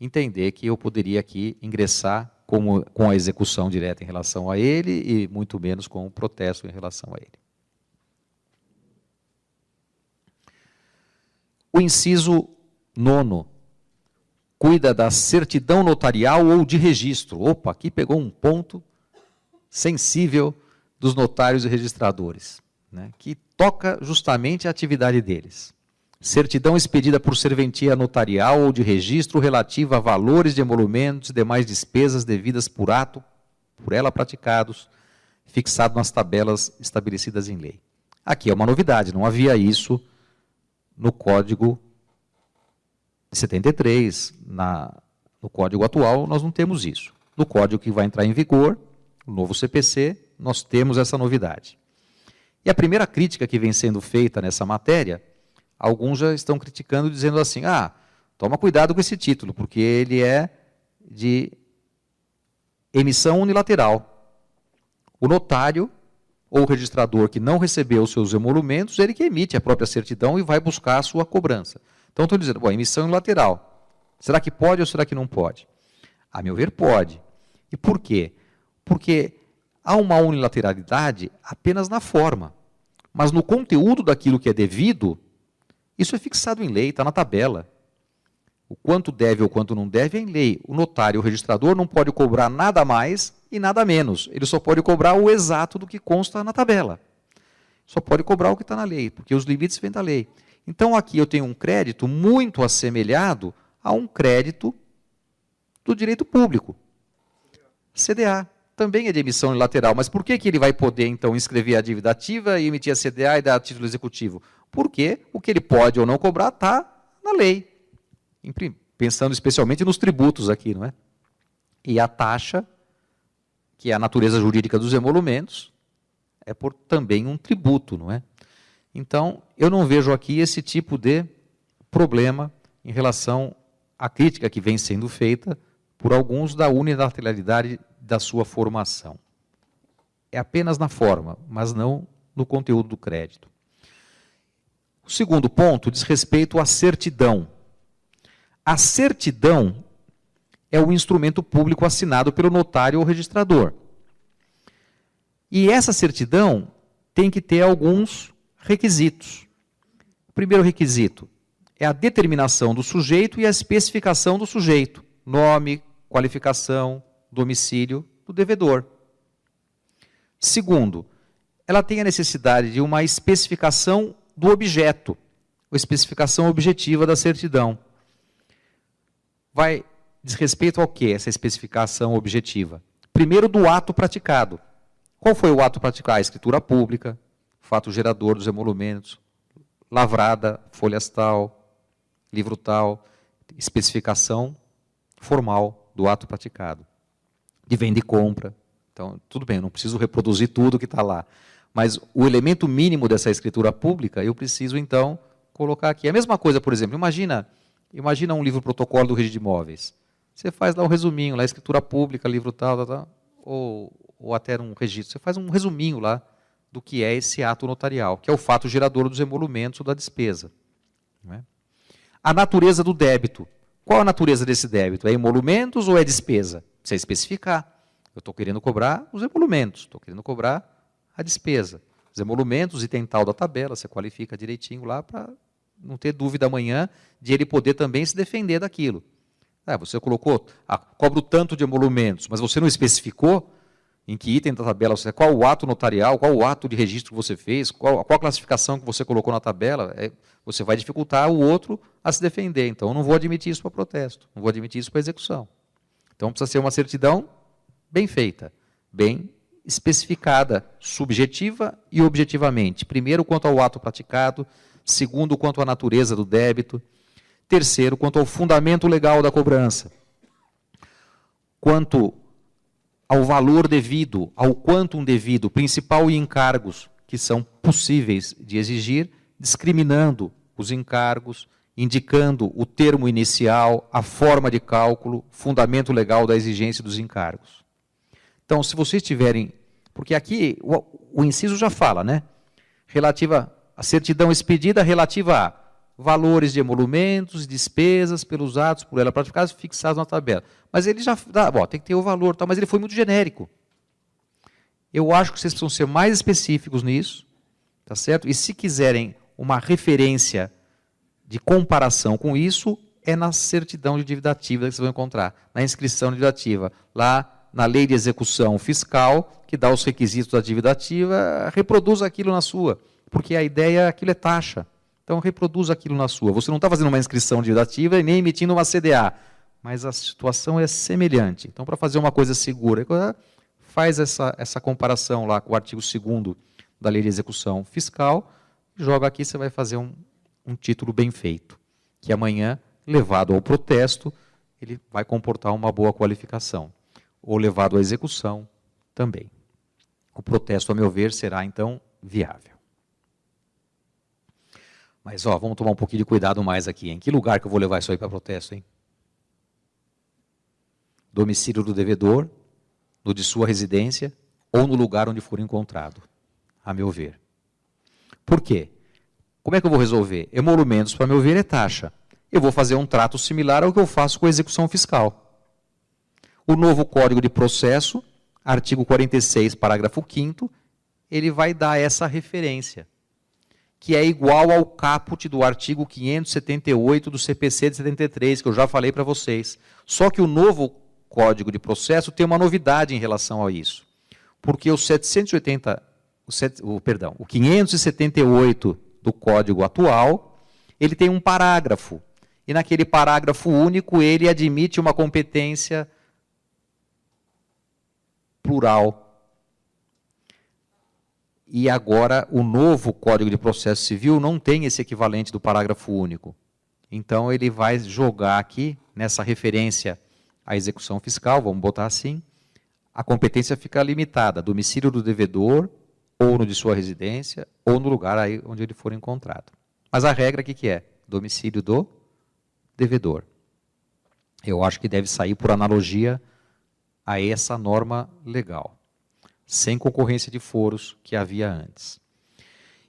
entender que eu poderia aqui ingressar com a execução direta em relação a ele e muito menos com o protesto em relação a ele. O inciso 9 cuida da certidão notarial ou de registro. Opa, aqui pegou um ponto sensível dos notários e registradores, né, que toca justamente a atividade deles. Certidão expedida por serventia notarial ou de registro relativa a valores de emolumentos e demais despesas devidas por ato, por ela praticados, fixado nas tabelas estabelecidas em lei. Aqui é uma novidade, não havia isso no Código de 73, no Código atual nós não temos isso. No Código que vai entrar em vigor, o novo CPC, nós temos essa novidade. E a primeira crítica que vem sendo feita nessa matéria, alguns já estão criticando, dizendo assim, toma cuidado com esse título, porque ele é de emissão unilateral. O notário ou o registrador que não recebeu os seus emolumentos, ele que emite a própria certidão e vai buscar a sua cobrança. Então, estou dizendo, emissão unilateral. Será que pode ou será que não pode? A meu ver, pode. E por quê? Porque há uma unilateralidade apenas na forma. Mas no conteúdo daquilo que é devido, isso é fixado em lei, está na tabela. O quanto deve ou quanto não deve é em lei. O notário, o registrador, não pode cobrar nada mais e nada menos. Ele só pode cobrar o exato do que consta na tabela. Só pode cobrar o que está na lei, porque os limites vêm da lei. Então, aqui eu tenho um crédito muito assemelhado a um crédito do direito público. CDA. Também é de emissão unilateral. Mas por que ele vai poder, então, inscrever a dívida ativa e emitir a CDA e dar título executivo? Porque o que ele pode ou não cobrar está na lei. Pensando especialmente nos tributos aqui, não é? E a taxa, que é a natureza jurídica dos emolumentos, é por também um tributo, não é? Então, eu não vejo aqui esse tipo de problema em relação à crítica que vem sendo feita por alguns da unilateralidade da sua formação. É apenas na forma, mas não no conteúdo do crédito. O segundo ponto diz respeito à certidão. A certidão é o instrumento público assinado pelo notário ou registrador. E essa certidão tem que ter alguns requisitos. O primeiro requisito é a determinação do sujeito e a especificação do sujeito. Nome, qualificação, domicílio do devedor. Segundo, ela tem a necessidade de uma especificação do objeto, ou especificação objetiva da certidão. Diz respeito ao que essa especificação objetiva? Primeiro, do ato praticado. Qual foi o ato praticado? A escritura pública, fato gerador dos emolumentos, lavrada, folhas tal, livro tal, especificação formal do ato praticado. De venda e compra. Então, tudo bem, eu não preciso reproduzir tudo que está lá. Mas o elemento mínimo dessa escritura pública, eu preciso, então, colocar aqui. A mesma coisa, por exemplo, imagina um livro protocolo do registro de imóveis. Você faz lá um resuminho, lá escritura pública, livro tal, ou até um registro. Você faz um resuminho lá do que é esse ato notarial, que é o fato gerador dos emolumentos ou da despesa. Não é? A natureza do débito. Qual a natureza desse débito? É emolumentos ou é despesa? Precisa especificar. Eu estou querendo cobrar os emolumentos, estou querendo cobrar a despesa. Os emolumentos, item tal da tabela, você qualifica direitinho lá para não ter dúvida amanhã de ele poder também se defender daquilo. Você colocou, cobro tanto de emolumentos, mas você não especificou em que item da tabela, qual o ato notarial, qual o ato de registro que você fez, qual a classificação que você colocou na tabela, você vai dificultar o outro a se defender. Então, eu não vou admitir isso para protesto, não vou admitir isso para execução. Então, precisa ser uma certidão bem feita, bem especificada, subjetiva e objetivamente. Primeiro, quanto ao ato praticado. Segundo, quanto à natureza do débito. Terceiro, quanto ao fundamento legal da cobrança. Quanto ao valor devido, ao quantum devido, principal e encargos que são possíveis de exigir, discriminando os encargos, indicando o termo inicial, a forma de cálculo, fundamento legal da exigência dos encargos. Então, se vocês tiverem... Porque aqui o inciso já fala, né? Relativa a certidão expedida relativa a valores de emolumentos, despesas pelos atos por ela praticados fixados na tabela. Mas ele já dá, tem que ter o valor, mas ele foi muito genérico. Eu acho que vocês precisam ser mais específicos nisso, tá certo? E se quiserem uma referência de comparação com isso é na certidão de dívida ativa que vocês vão encontrar, na inscrição de dívida ativa. Lá na lei de execução fiscal, que dá os requisitos da dívida ativa, reproduz aquilo na sua, porque a ideia, aquilo é taxa. Então reproduz aquilo na sua. Você não está fazendo uma inscrição de dívida ativa e nem emitindo uma CDA, mas a situação é semelhante. Então, para fazer uma coisa segura, faz essa comparação lá com o artigo 2º da lei de execução fiscal, joga aqui, você vai fazer um título bem feito, que amanhã, levado ao protesto, ele vai comportar uma boa qualificação, ou levado à execução também. O protesto, a meu ver, será então viável. Mas vamos tomar um pouquinho de cuidado mais aqui. Em que lugar que eu vou levar isso aí para protesto, hein? Domicílio do devedor, no de sua residência, ou no lugar onde for encontrado, a meu ver. Por quê? Como é que eu vou resolver? Emolumentos, para meu ver, é taxa. Eu vou fazer um trato similar ao que eu faço com a execução fiscal. O novo Código de Processo, artigo 46, parágrafo 5º, ele vai dar essa referência, que é igual ao caput do artigo 578 do CPC de 73, que eu já falei para vocês. Só que o novo Código de Processo tem uma novidade em relação a isso. Porque o 578 do Código atual, ele tem um parágrafo. E naquele parágrafo único, ele admite uma competência plural. E agora, o novo Código de Processo Civil não tem esse equivalente do parágrafo único. Então, ele vai jogar aqui, nessa referência à execução fiscal, vamos botar assim, a competência fica limitada, domicílio do devedor, ou no de sua residência, ou no lugar aí onde ele for encontrado. Mas a regra aqui que é? Domicílio do devedor. Eu acho que deve sair por analogia a essa norma legal, sem concorrência de foros que havia antes.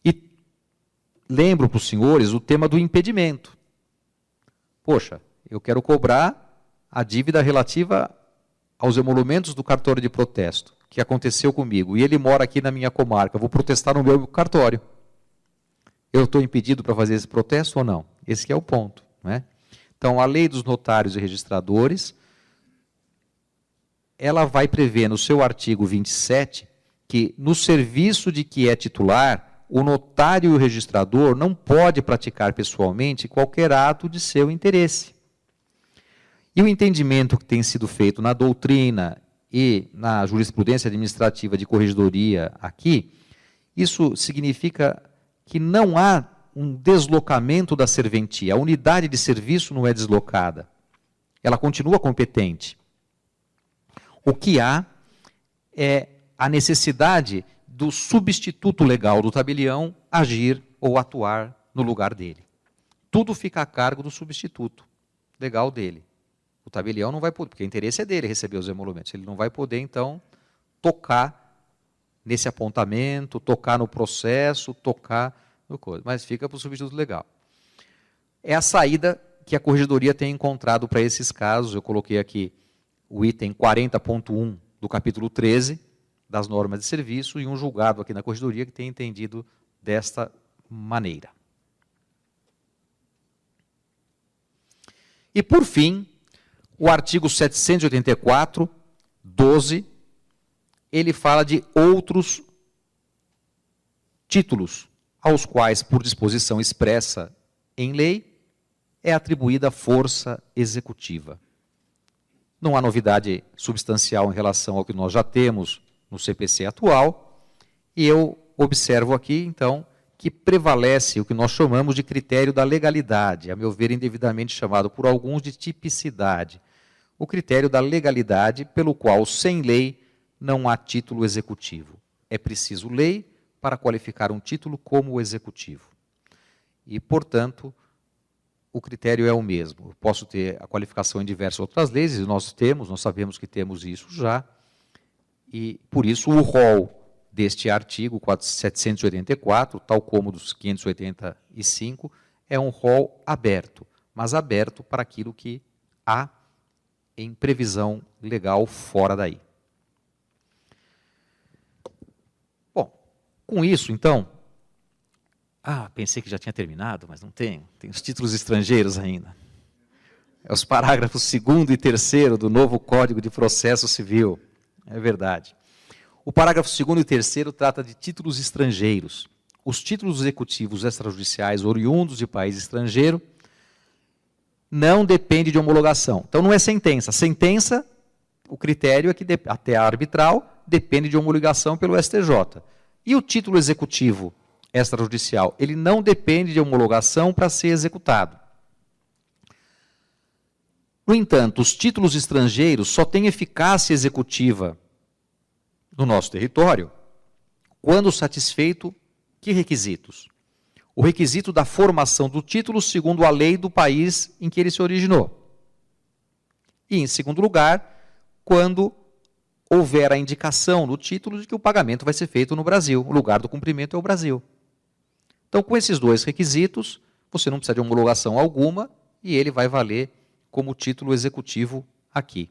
E lembro para os senhores o tema do impedimento. Poxa, eu quero cobrar a dívida relativa aos emolumentos do cartório de protesto, que aconteceu comigo, e ele mora aqui na minha comarca, eu vou protestar no meu cartório. Eu estou impedido para fazer esse protesto ou não? Esse que é o ponto, não é? Então, a lei dos notários e registradores, ela vai prever no seu artigo 27 que no serviço de que é titular, o notário e o registrador não pode praticar pessoalmente qualquer ato de seu interesse. E o entendimento que tem sido feito na doutrina e na jurisprudência administrativa de corregedoria aqui, isso significa que não há um deslocamento da serventia. A unidade de serviço não é deslocada. Ela continua competente. O que há é a necessidade do substituto legal do tabelião agir ou atuar no lugar dele. Tudo fica a cargo do substituto legal dele. O tabelião não vai poder, porque o interesse é dele receber os emolumentos. Ele não vai poder, então, tocar nesse apontamento, tocar no processo, tocar no coisa, mas fica para o substituto legal. É a saída que a corregedoria tem encontrado para esses casos. Eu coloquei aqui o item 40.1 do capítulo 13 das normas de serviço e um julgado aqui na corregedoria que tem entendido desta maneira. E, por fim, o artigo 784, 12, ele fala de outros títulos aos quais, por disposição expressa em lei, é atribuída força executiva. Não há novidade substancial em relação ao que nós já temos no CPC atual, e eu observo aqui, então, que prevalece o que nós chamamos de critério da legalidade, a meu ver, indevidamente chamado por alguns de tipicidade. O critério da legalidade, pelo qual, sem lei, não há título executivo. É preciso lei para qualificar um título como executivo. E, portanto, o critério é o mesmo. Eu posso ter a qualificação em diversas outras leis, e nós sabemos que temos isso já, e, por isso, o rol deste artigo 784, tal como dos 585, é um rol aberto, mas aberto para aquilo que há em previsão legal fora daí. Bom, com isso, então, Ah, pensei que já tinha terminado, mas não tenho. Tem os títulos estrangeiros ainda. É os parágrafos 2º e 3º do novo Código de Processo Civil. É verdade. O parágrafo 2º e 3º trata de títulos estrangeiros. Os títulos executivos extrajudiciais oriundos de país estrangeiro não dependem de homologação. Então não é sentença. Sentença, o critério é que até a arbitral depende de homologação pelo STJ. E o título executivo extrajudicial, ele não depende de homologação para ser executado. No entanto, os títulos estrangeiros só têm eficácia executiva no nosso território quando satisfeito que requisitos? O requisito da formação do título segundo a lei do país em que ele se originou. E, em segundo lugar, quando houver a indicação no título de que o pagamento vai ser feito no Brasil. O lugar do cumprimento é o Brasil. Então, com esses dois requisitos, você não precisa de homologação alguma e ele vai valer como título executivo aqui.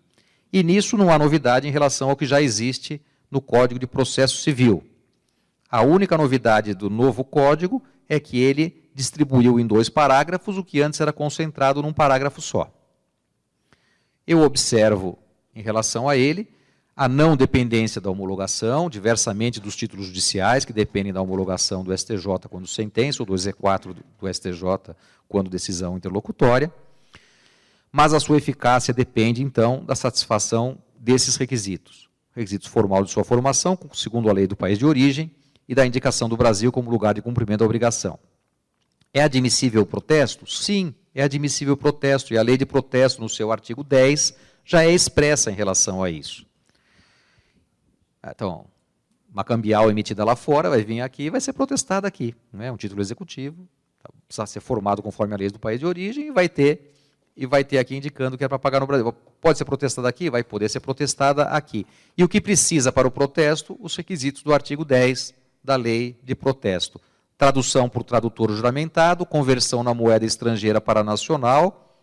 E nisso não há novidade em relação ao que já existe no Código de Processo Civil. A única novidade do novo Código é que ele distribuiu em 2 parágrafos o que antes era concentrado num parágrafo só. Eu observo, em relação a ele, a não dependência da homologação, diversamente dos títulos judiciais, que dependem da homologação do STJ quando sentença, ou do exequatur do STJ quando decisão interlocutória, mas a sua eficácia depende, então, da satisfação desses requisitos. Requisitos formal de sua formação, segundo a lei do país de origem, e da indicação do Brasil como lugar de cumprimento da obrigação. É admissível o protesto? Sim, é admissível o protesto, e a lei de protesto, no seu artigo 10, já é expressa em relação a isso. Então, uma cambial emitida lá fora vai vir aqui e vai ser protestada aqui. Não é? Um título executivo, precisa ser formado conforme a lei do país de origem e vai ter aqui indicando que é para pagar no Brasil. Pode ser protestada aqui? Vai poder ser protestada aqui. E o que precisa para o protesto? Os requisitos do artigo 10 da lei de protesto. Tradução por tradutor juramentado, conversão na moeda estrangeira para a nacional,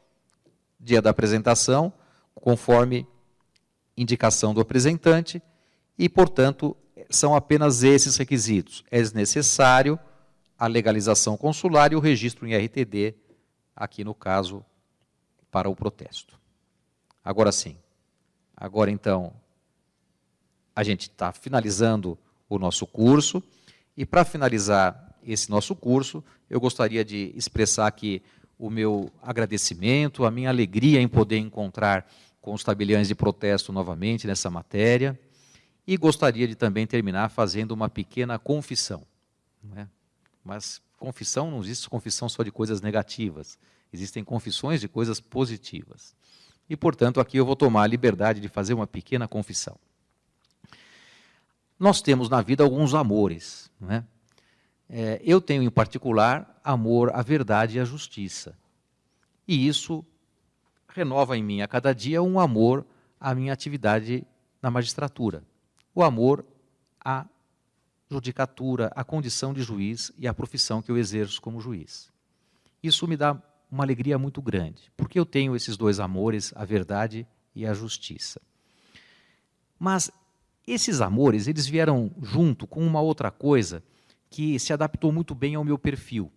dia da apresentação, conforme indicação do apresentante, e, portanto, são apenas esses requisitos. É necessário a legalização consular e o registro em RTD, aqui no caso, para o protesto. Agora sim. Agora, então, a gente está finalizando o nosso curso, e para finalizar esse nosso curso, eu gostaria de expressar aqui o meu agradecimento, a minha alegria em poder encontrar com os tabeliães de protesto novamente nessa matéria, e gostaria de também terminar fazendo uma pequena confissão. Não é? Mas confissão, não existe confissão só de coisas negativas, existem confissões de coisas positivas. E, portanto, aqui eu vou tomar a liberdade de fazer uma pequena confissão. Nós temos na vida alguns amores. Não é? Eu tenho, em particular, amor à verdade e à justiça. E isso renova em mim a cada dia um amor à minha atividade na magistratura. O amor à judicatura, à condição de juiz e à profissão que eu exerço como juiz. Isso me dá uma alegria muito grande, porque eu tenho esses 2 amores, a verdade e a justiça. Mas esses amores, eles vieram junto com uma outra coisa que se adaptou muito bem ao meu perfil.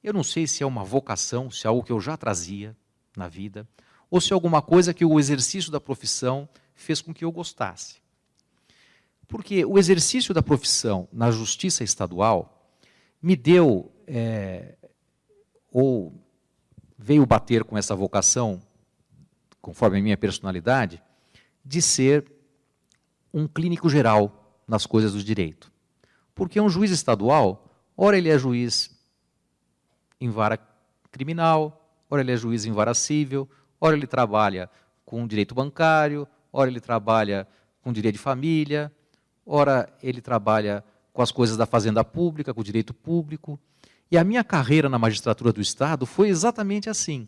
Eu não sei se é uma vocação, se é algo que eu já trazia na vida, ou se é alguma coisa que o exercício da profissão fez com que eu gostasse. Porque o exercício da profissão na justiça estadual me deu, ou veio bater com essa vocação, conforme a minha personalidade, de ser um clínico geral nas coisas do direito. Porque um juiz estadual, ora ele é juiz em vara criminal, ora ele é juiz em vara civil, ora ele trabalha com direito bancário, ora ele trabalha com direito de família, ora ele trabalha com as coisas da fazenda pública, com o direito público. E a minha carreira na magistratura do Estado foi exatamente assim.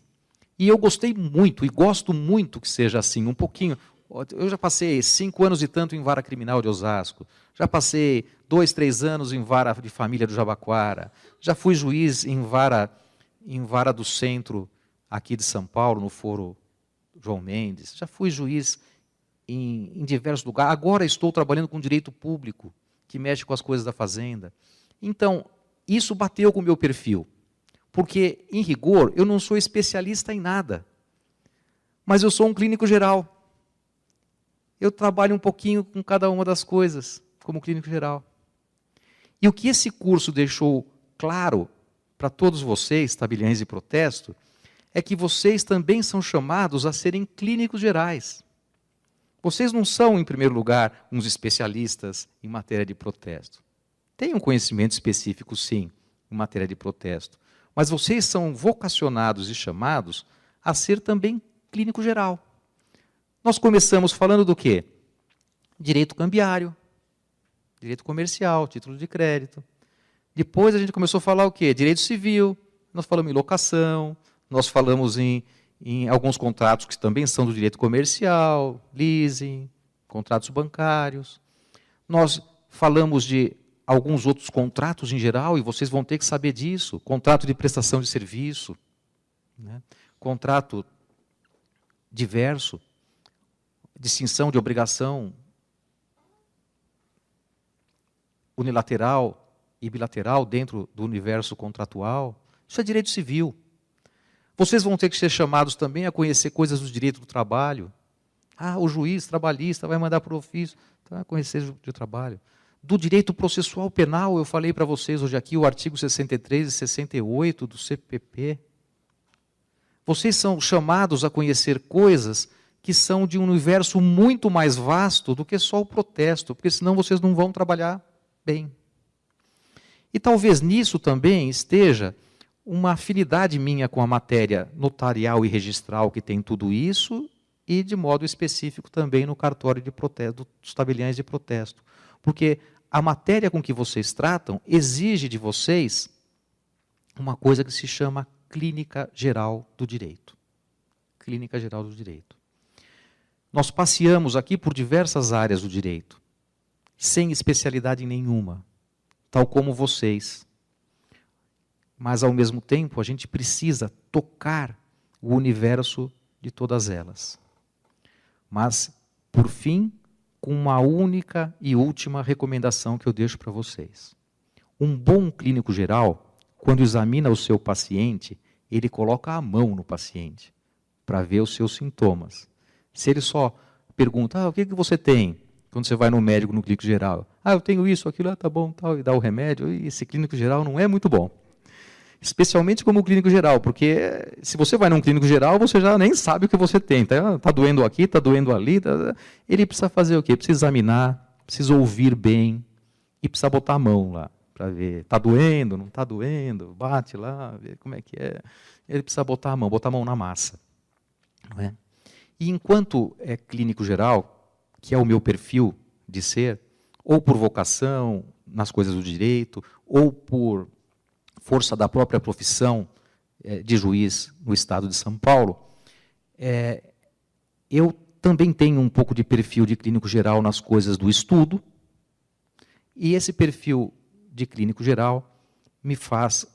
E eu gostei muito, e gosto muito que seja assim, um pouquinho. Eu já passei 5 anos e tanto em vara criminal de Osasco, já passei 2, 3 anos em vara de família do Jabaquara, já fui juiz em vara do centro aqui de São Paulo, no foro João Mendes, já fui juiz em diversos lugares, agora estou trabalhando com direito público, que mexe com as coisas da fazenda. Então, isso bateu com o meu perfil. Porque, em rigor, eu não sou especialista em nada. Mas eu sou um clínico geral. Eu trabalho um pouquinho com cada uma das coisas, como clínico geral. E o que esse curso deixou claro para todos vocês, tabeliães de protesto, é que vocês também são chamados a serem clínicos gerais. Vocês não são, em primeiro lugar, uns especialistas em matéria de protesto. Tem um conhecimento específico, sim, em matéria de protesto. Mas vocês são vocacionados e chamados a ser também clínico geral. Nós começamos falando do quê? Direito cambiário, direito comercial, título de crédito. Depois a gente começou a falar o quê? Direito civil, nós falamos em locação, nós falamos em alguns contratos que também são do direito comercial, leasing, contratos bancários. Nós falamos de alguns outros contratos em geral, e vocês vão ter que saber disso. Contrato de prestação de serviço, né? Contrato diverso, distinção de obrigação unilateral e bilateral dentro do universo contratual. Isso é direito civil. Vocês vão ter que ser chamados também a conhecer coisas do direito do trabalho. O juiz trabalhista vai mandar para o ofício, então vai conhecer o trabalho. Do direito processual penal, eu falei para vocês hoje aqui o artigo 63 e 68 do CPP. Vocês são chamados a conhecer coisas que são de um universo muito mais vasto do que só o protesto, porque senão vocês não vão trabalhar bem. E talvez nisso também esteja uma afinidade minha com a matéria notarial e registral que tem tudo isso, e de modo específico também no cartório de protesto, dos tabeliães de protesto. Porque a matéria com que vocês tratam exige de vocês uma coisa que se chama clínica geral do direito. Clínica geral do direito. Nós passeamos aqui por diversas áreas do direito, sem especialidade nenhuma, tal como vocês. Mas, ao mesmo tempo, a gente precisa tocar o universo de todas elas. Mas, por fim, com uma única e última recomendação que eu deixo para vocês. Um bom clínico geral, quando examina o seu paciente, ele coloca a mão no paciente para ver os seus sintomas. Se ele só pergunta, o que você tem? Quando você vai no médico, no clínico geral. Eu tenho isso, aquilo, tá bom, tal, e dá o remédio. E esse clínico geral não é muito bom. Especialmente como clínico geral, porque se você vai num clínico geral, você já nem sabe o que você tem. Tá doendo aqui, tá doendo ali. Ele precisa fazer o quê? Precisa examinar, precisa ouvir bem e precisa botar a mão lá para ver. Está doendo, não está doendo? Bate lá, vê como é que é. Ele precisa botar a mão na massa. Não é? E enquanto é clínico geral, que é o meu perfil de ser, ou por vocação nas coisas do direito, ou por força da própria profissão de juiz no estado de São Paulo, eu também tenho um pouco de perfil de clínico geral nas coisas do estudo, e esse perfil de clínico geral me faz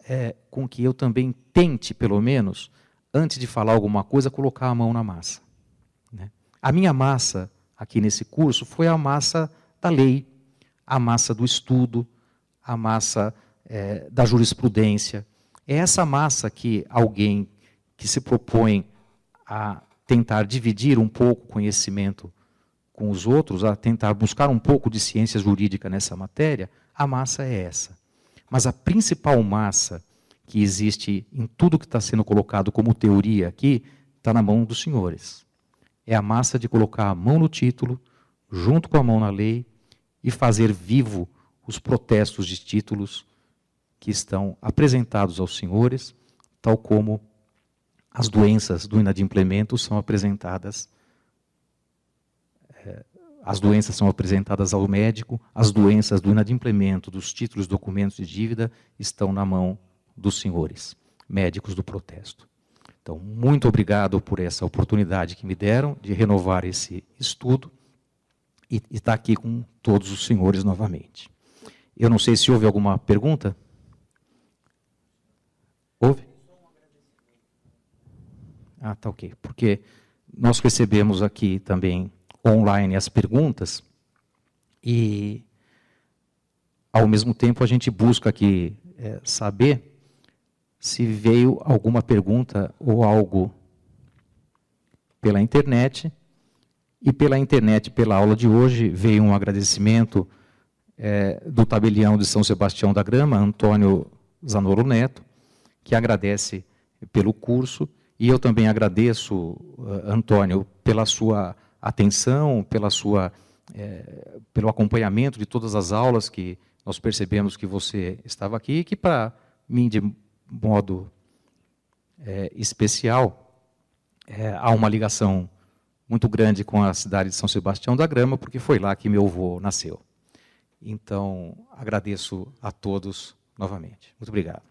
com que eu também tente, pelo menos, antes de falar alguma coisa, colocar a mão na massa. Né? A minha massa aqui nesse curso foi a massa da lei, a massa do estudo, a massa da jurisprudência. É essa massa que alguém que se propõe a tentar dividir um pouco o conhecimento com os outros, a tentar buscar um pouco de ciência jurídica nessa matéria, a massa é essa. Mas a principal massa que existe em tudo que está sendo colocado como teoria aqui, está na mão dos senhores. É a massa de colocar a mão no título, junto com a mão na lei, e fazer vivo os protestos de títulos que estão apresentados aos senhores, tal como as doenças do inadimplemento são apresentadas, ao médico, as doenças do inadimplemento, dos títulos e documentos de dívida estão na mão dos senhores, médicos do protesto. Então, muito obrigado por essa oportunidade que me deram de renovar esse estudo e estar aqui com todos os senhores novamente. Eu não sei se houve alguma pergunta. Houve? Tá ok. Porque nós recebemos aqui também online as perguntas e, ao mesmo tempo, a gente busca aqui saber se veio alguma pergunta ou algo pela internet, e pela internet, pela aula de hoje, veio um agradecimento do tabelião de São Sebastião da Grama, Antônio Zanoro Neto, que agradece pelo curso, e eu também agradeço, Antônio, pela sua atenção, pelo acompanhamento de todas as aulas, que nós percebemos que você estava aqui, e que para mim, de modo especial, há uma ligação muito grande com a cidade de São Sebastião da Grama, porque foi lá que meu avô nasceu. Então, agradeço a todos novamente. Muito obrigado.